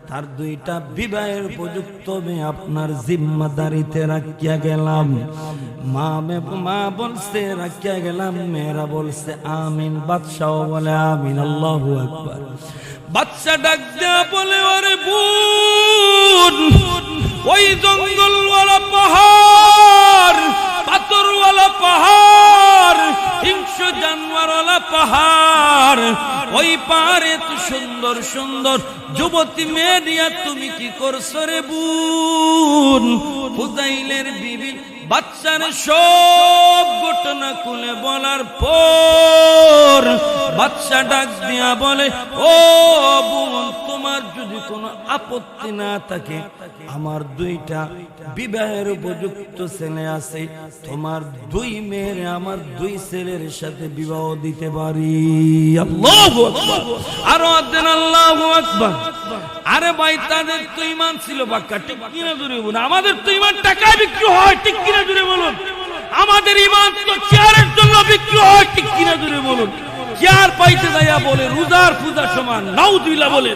তার 2টা বিবাহের উপযুক্ত মেয়ে আপনার জিম্মাদারিতে রাখিয়া গেলাম। মা বলছে রাখিয়া গেলাম, মেয়েরা বলছে আমিন, বাদশাহ বলে আমিন। আল্লাহু আকবার। বাচ্চা ডাক দেয়া বলে, আরে বোন, ওই জঙ্গলওয়ালা পাহাড়, পাথরওয়ালা পাহাড়, হিংস্র জানোয়ারওয়ালা পাহাড়, ওই পাহাড়ে তো সুন্দর সুন্দর যুবতী মেয়ে নিয়া তুমি কি করছো রে বোন? ফুজাইলের বিবি বাচ্চার সব ঘটনা খুলে বলার পর বাচ্চা ডাক দিয়া বলে, ও বোন, তোমার যদি কোনো আপত্তি না থাকে, আমার 2টা বিবাহের উপযুক্ত ছেলে আছে, তোমার 2 মেয়ের আমার 2 ছেলের সাথে বিবাহ দিতে পারি। আল্লাহু আকবার। আরো দেন আল্লাহু আকবার। আরে ভাই, তাদের তো ঈমান ছিল পাক্কা, ঠিক কিনা জোরে বলুন? আমাদের তো ঈমান টাকায় বিক্রি হয়, ঠিক কিনা জোরে বলুন? আমাদের ঈমান তো চেয়ারের জন্য বিক্রি হয়, ঠিক কিনা জোরে বলুন? চেয়ার পাইতে যাইয়া বলে রোজার পূজা সমান, নাউযুবিল্লাহ বলে।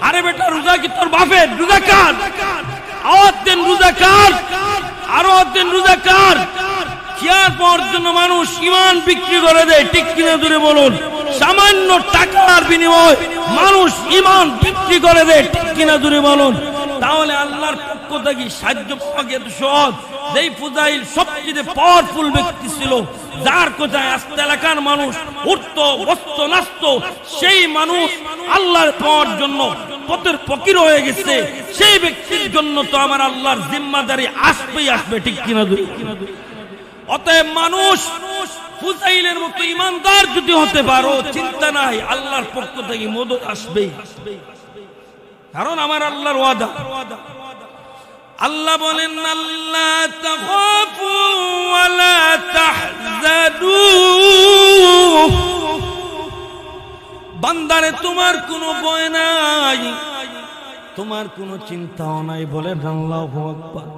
আরে বেটা, রোজা কি তোর বাপের? রোজা কার? আওয়াজ দেন, রোজা কার? আরো দেন, রোজা কার? চেয়ার পাওয়ার জন্য মানুষ ঈমান বিক্রি করে দেয়, ঠিক কিনা জোরে বলুন? সামান্য টাকার বিনিময়ে মানুষ ঈমান বিক্রি করে দেয়, ঠিক কিনা জোরে বলুন? তাহলে আল্লাহর পক্ষ থেকে সাহায্য পাওয়া এত সহজ? যেই ফুজাইল সবচেয়ে পাওয়ারফুল ব্যক্তি ছিল, যার কোথায় আস্তে এলাকার মানুষ উঠতো, বসতো, নাচতো, সেই মানুষ আল্লাহর পাওয়ার জন্য পথের ফকির হয়ে গেছে। সেই ব্যক্তির জন্য তো আমার আল্লাহর জিম্মাদারি আসবেই আসবে, ঠিক কিনা? অতএব মানুষ ফুজাইলের মতো ইমানদার যদি হতে পারো, চিন্তা নাই, আল্লাহর পক্ষ থেকে মদত আসবেই, কারণ আমার আল্লাহর ওয়াদা। আল্লাহ বলেন, আল্লাহ তাখাফু ওয়া লা তাহজানু, বান্দারে তোমার কোনো ভয় নাই, তোমার কোনো চিন্তাও নাই। বলেন আল্লাহু আকবার।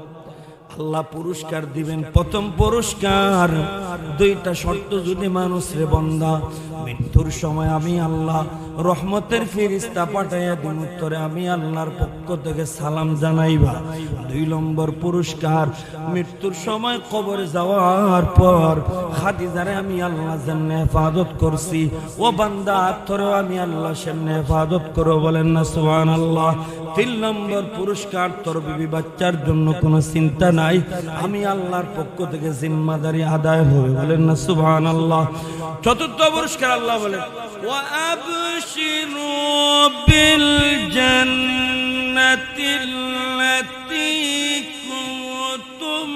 আল্লাহ পুরস্কার দিবেন। প্রথম পুরস্কার, দুইটা শর্ত যদি মানুষ রে বান্দা মৃত্যুর সময় আমি আল্লাহ রহমতের ফেরেশতা পাঠাইয়া দিন, উত্তরে আমি আল্লাহর পক্ষ থেকে সালাম জানাইবা। 2 নম্বর পুরস্কার, মৃত্যুর সময় কবরে যাওয়ার পর খাদিজারে আমি আল্লাহ যেমনে হেফাজত করছি, ও বান্দা তোরেও আমি আল্লাহ সেমনে হেফাজত করো, বলেন না সুবহানাল্লাহ। 3 নম্বর পুরস্কার, তোর বিবি বাচ্চার জন্য কোনো চিন্তা নাই, আমি আল্লাহর পক্ষ থেকে জিম্মাদারি আদায় হবে, বলেন না সুবহানাল্লাহ। 4র্থ পুরস্কার আল্লাহ বলেন ওয়া আবশিরু বিল জান্নাতিল্লাতী কুনতুম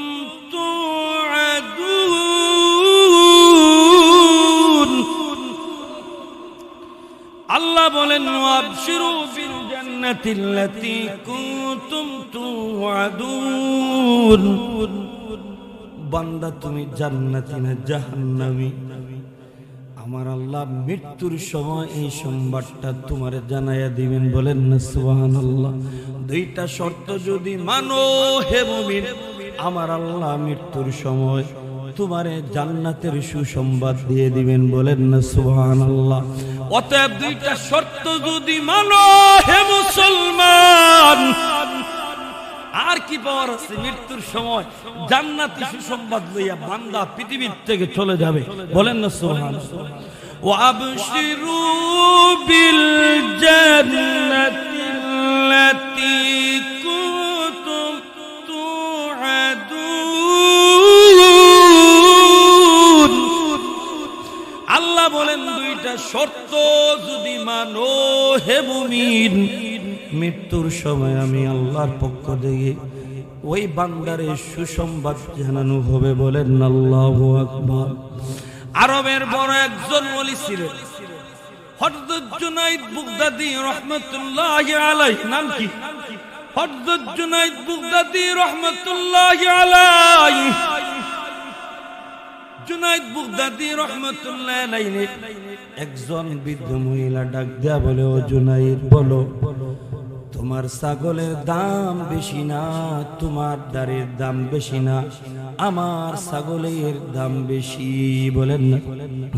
তুআদুন। আল্লাহ বলেন ওয়া আবশিরু বিল জান্নাতিল্লাতী কুনতুম তুআদুন। বান্দা তুমি জান্নাতি না জাহান্নামী, আমার আল্লাহ মৃত্যুর সময় এই সংবাদটা তোমারে জানাইয়া দিবেন, বলেন না সুবহানাল্লাহ। 2টা শর্ত যদি মানো হে মুমিন, আমার আল্লাহ মৃত্যুর সময় তোমারে জান্নাতের সুসংবাদ দিয়ে দিবেন, বলেন না সুবহানাল্লাহ। অতএব 2টা শর্ত যদি মানো হে মুসলমান, আর কি পাওয়ার আছে? মৃত্যুর সময় জান্নাতি সুসংবাদ লইয়া বান্দা পৃথিবীর থেকে চলে যাবে, বলেন না সুবহানাল্লাহ। ওয়া আবশিরু বিল জান্নাতিল্লাতী কুনতুম তুআদুন। আল্লাহ বলেন 2টা শর্ত যদি মানো হে মুমিন, মৃত্যুর সময় আমি আল্লাহর পক্ষ থেকে ওই বান্দারে সুসংবাদ জানানো হবে, বলেন আল্লাহু আকবার। আরবের বড় একজন ওলি ছিলেন হযরত জুনাইদ বাগদাদী রাহমাতুল্লাহি আলাইহি। নাম কি? হযরত জুনাইদ বাগদাদী রাহমাতুল্লাহি আলাইহি। জুনাইদ বাগদাদী রাহমাতুল্লাহি আলাইহি একজন বৃদ্ধ মহিলা ডাক দেয়া বলে, ও জুনাইদ, বলো তোমার ছাগলের দাম বেশি না, তোমার দাড়ির দাম বেশি না, আমার ছাগলের দাম বেশি, বলেন না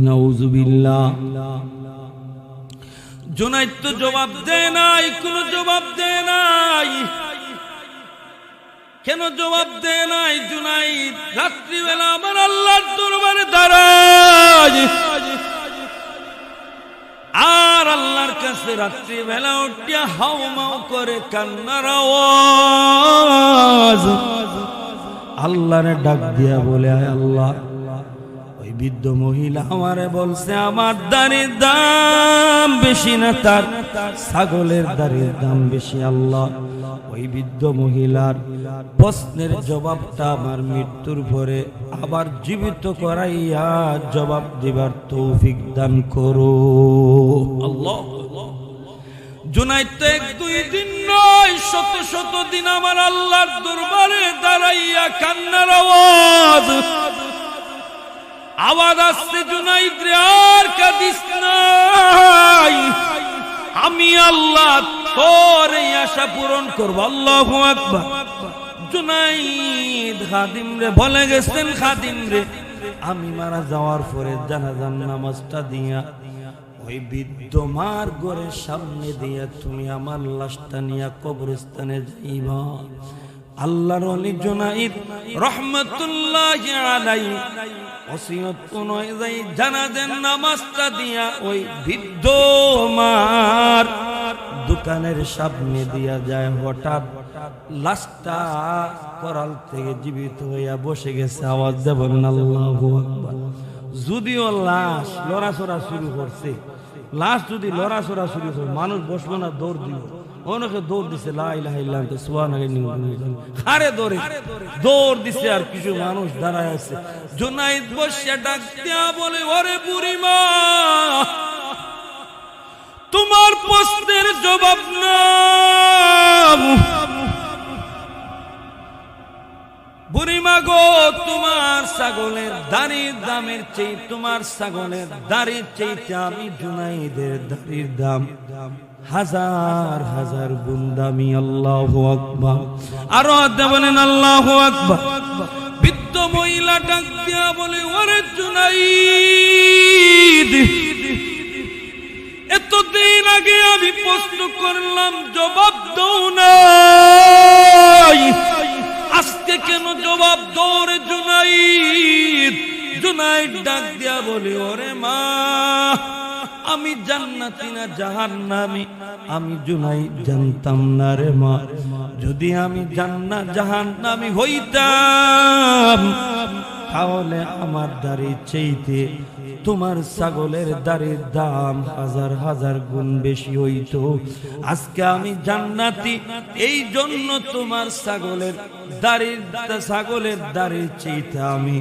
নাউজুবিল্লাহ। জুনাইদ তো জবাব দেয় নাই, কোনো জবাব দেয় নাই। কেন জবাব দেয় নাই? জুনাইদ রাত্রিবেলা আমার আল্লাহর দরবারে দাঁড়ায় আর আল্লাহর কাছে রাত্রিবেলা উঠিয়া হাউমাউ করে কান্নার আওয়াজ। আল্লাহরে ডাক দিয়া বলে, আয় আল্লাহ, ওই বৃদ্ধ মহিলা আমারে বলছে আমার দাড়ির দাম বেশি না, তার ছাগলের দাড়ির দাম বেশি। আল্লাহ, ওই বৃদ্ধ মহিলার প্রশ্নের জবাবটা আমার মৃত্যুর পরে আবার জীবিত করাইয়া জবাব দিবার তৌফিক দান করো আল্লাহ। জুনাইদ তো 1-2 দিন নয়, শত শত দিন আমার আল্লাহর দরবারে দাঁড়াইয়া কান্নার আওয়াজ আসছে। জুনাইদ রে আর কাঁদিস নাই, আমি আল্লাহ তোর এই আশা পূরণ করব। আল্লাহু আকবার। জুনাইদ খাদিম রে বলে গেছেন, খাদিম রে আমি মারা যাওয়ার পরে জানাজার নামাজটা দিয়া ওই বৃদ্ধ মার ঘরের সামনে দিয়া তুমি আমার লাশটা নিয়ে কবরস্থানে যাইবা। আল্লাহর ওলি জুনাইদ রাহমাতুল্লাহি আলাইহি ওসিয়ত অনুযায়ী জানাজার নামাজটা দিয়া ওই বৃদ্ধ মার দোকানের সামনে দিয়া যায়। হঠাৎ লাশটা করাল থেকে জীবিত হইয়া বসে গেছে। আওয়াজ দেবেন আল্লাহু আকবার। যদিও লাশ লড়াচড়া শুরু করছে, লাশ যদি লড়াচড়া শুরু করে মানুষ বসবো না, দৌড় দিব। অনেকে দৌড় দিছে, লা ইলাহা ইল্লাল্লাহ সুবহানাল্লাহ, হারে দৌড় দিছে। আর কিছু মানুষ দাঁড়ায় আছে। জুনাইদ বসে ডাক দিয়া বলে, ওরে বুড়িমা, তোমার প্রশ্নের জবাব না। বুড়িমা গো, তোমার ছাগলের দাড়ির দামের চেয়ে, তোমার ছাগলের দাড়ির চাইতে আমি জুনাইদের দাড়ির দাম হাজার হাজার গুণ দামি। আল্লাহু আকবার। আরো বলেন আল্লাহু আকবার। পাগলা ডাক দিয়া বলে, ওরে জুনাইদ, এতদিন আগে আমি প্রশ্ন করলাম, জবাব দাও নাই, আজকে কেন জবাব দাও রে জুনাইদ? জুনাইদ ডাক দিয়া বলে, ওরে মা, আমি জান্নাতি না জাহান্নামী আমি জুনাইদ জানতাম না রে মা। যদি আমি জান্নাত জাহান্নামী হইতাম তাহলে আমার দাড়ির চাইতে তোমার ছাগলের দাড়ির দাম হাজার হাজার গুণ বেশি হইতো। আজকে আমি জান্নাতি, এই জন্য তোমার ছাগলের দাড়ির চাইতে আমি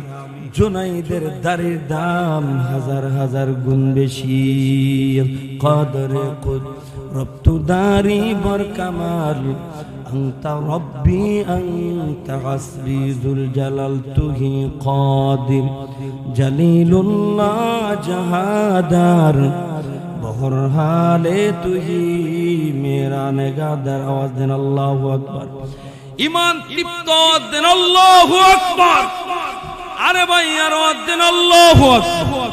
জুনাইদের দাড়ির দাম হাজার হাজার গুণ বেশি। কদরে রব্তু দারি বর কামাল أنت ربي أنت حسبي ذو الجلال تهي قادر جليل الله جهادار بہر حالے تهي میرا نگادر آواز دین اللہ اکبر ایمان تلپت آواز دین اللہ اکبر আরে ভাই আর আওয়াজ দেন আল্লাহু আকবার।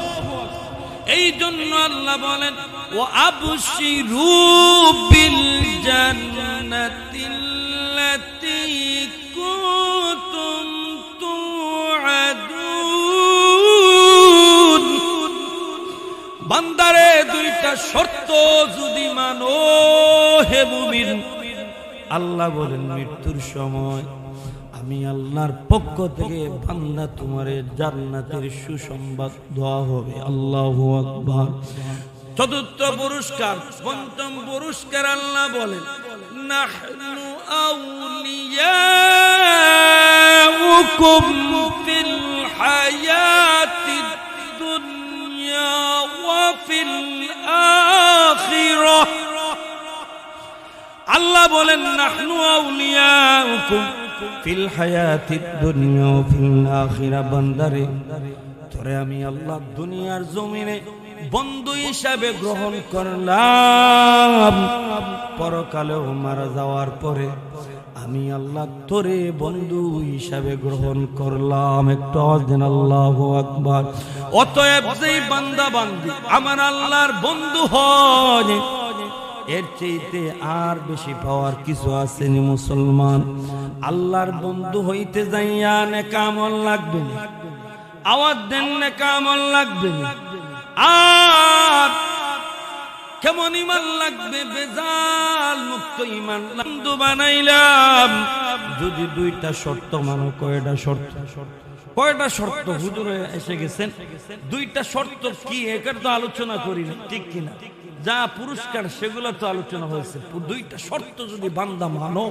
এই জন্য আল্লাহ বলেন, ওয়া আবশিরু বিল জান্নাতিল্লাতী কুনতুম তুআদুন। বান্দারে দুইটা শর্ত যদি মানো হে মুমিন, আল্লাহ বলেন মৃত্যুর সময় আমি আল্লাহর পক্ষ থেকে বান্দা তোমারে জান্নাতের সুসংবাদ দেওয়া হবে। আল্লাহু আকবার। চতুর্থ পুরস্কার, পঞ্চম পুরস্কার আল্লাহ বলেন, নাহনু আউলিয়াউকুম ফিল হায়াতিদ দুনিয়া ওয়া ফিল আখিরাহ। আল্লাহ বলেন, নাহনু আউলিয়াউকুম ফিল হায়াতিদ দুনিয়া ওয়া ফিল আখিরাহ। বান্দারে তোরে আমি আল্লাহ দুনিয়ার জমিনে বন্ধু হিসাবে গ্রহণ করলাম, পরকালেও মারা যাওয়ার পরে আমি আল্লাহ তোরে বন্ধু হিসাবে গ্রহণ করলাম। একটু আওয়াজ দেন আল্লাহু আকবার। অতএব যেই বান্দা বান্দি আমার আল্লাহর বন্ধু হয়, এর চাইতে আর বেশি পাওয়ার কিছু আসেনি মুসলমান। আল্লাহর বন্ধু হইতে যাইয়া নেক আমল লাগবে না, আওয়াজ দেন নেক আমল লাগবে না। আর কেমন ইমান লাগবে? বেজাল মুক্ত ইমান বন্ধু বানাইলাম যদি দুইটা শর্ত মানো। কয়টা শর্ত? কয়টা শর্ত? হুজুরে এসে গেছেন, দুইটা শর্ত কি এটার তো আলোচনা করিনি, ঠিক কিনা? যা পুরস্কার সেগুলো তো আলোচনা হয়েছে। দুইটা শর্ত যদি বান্দা মানো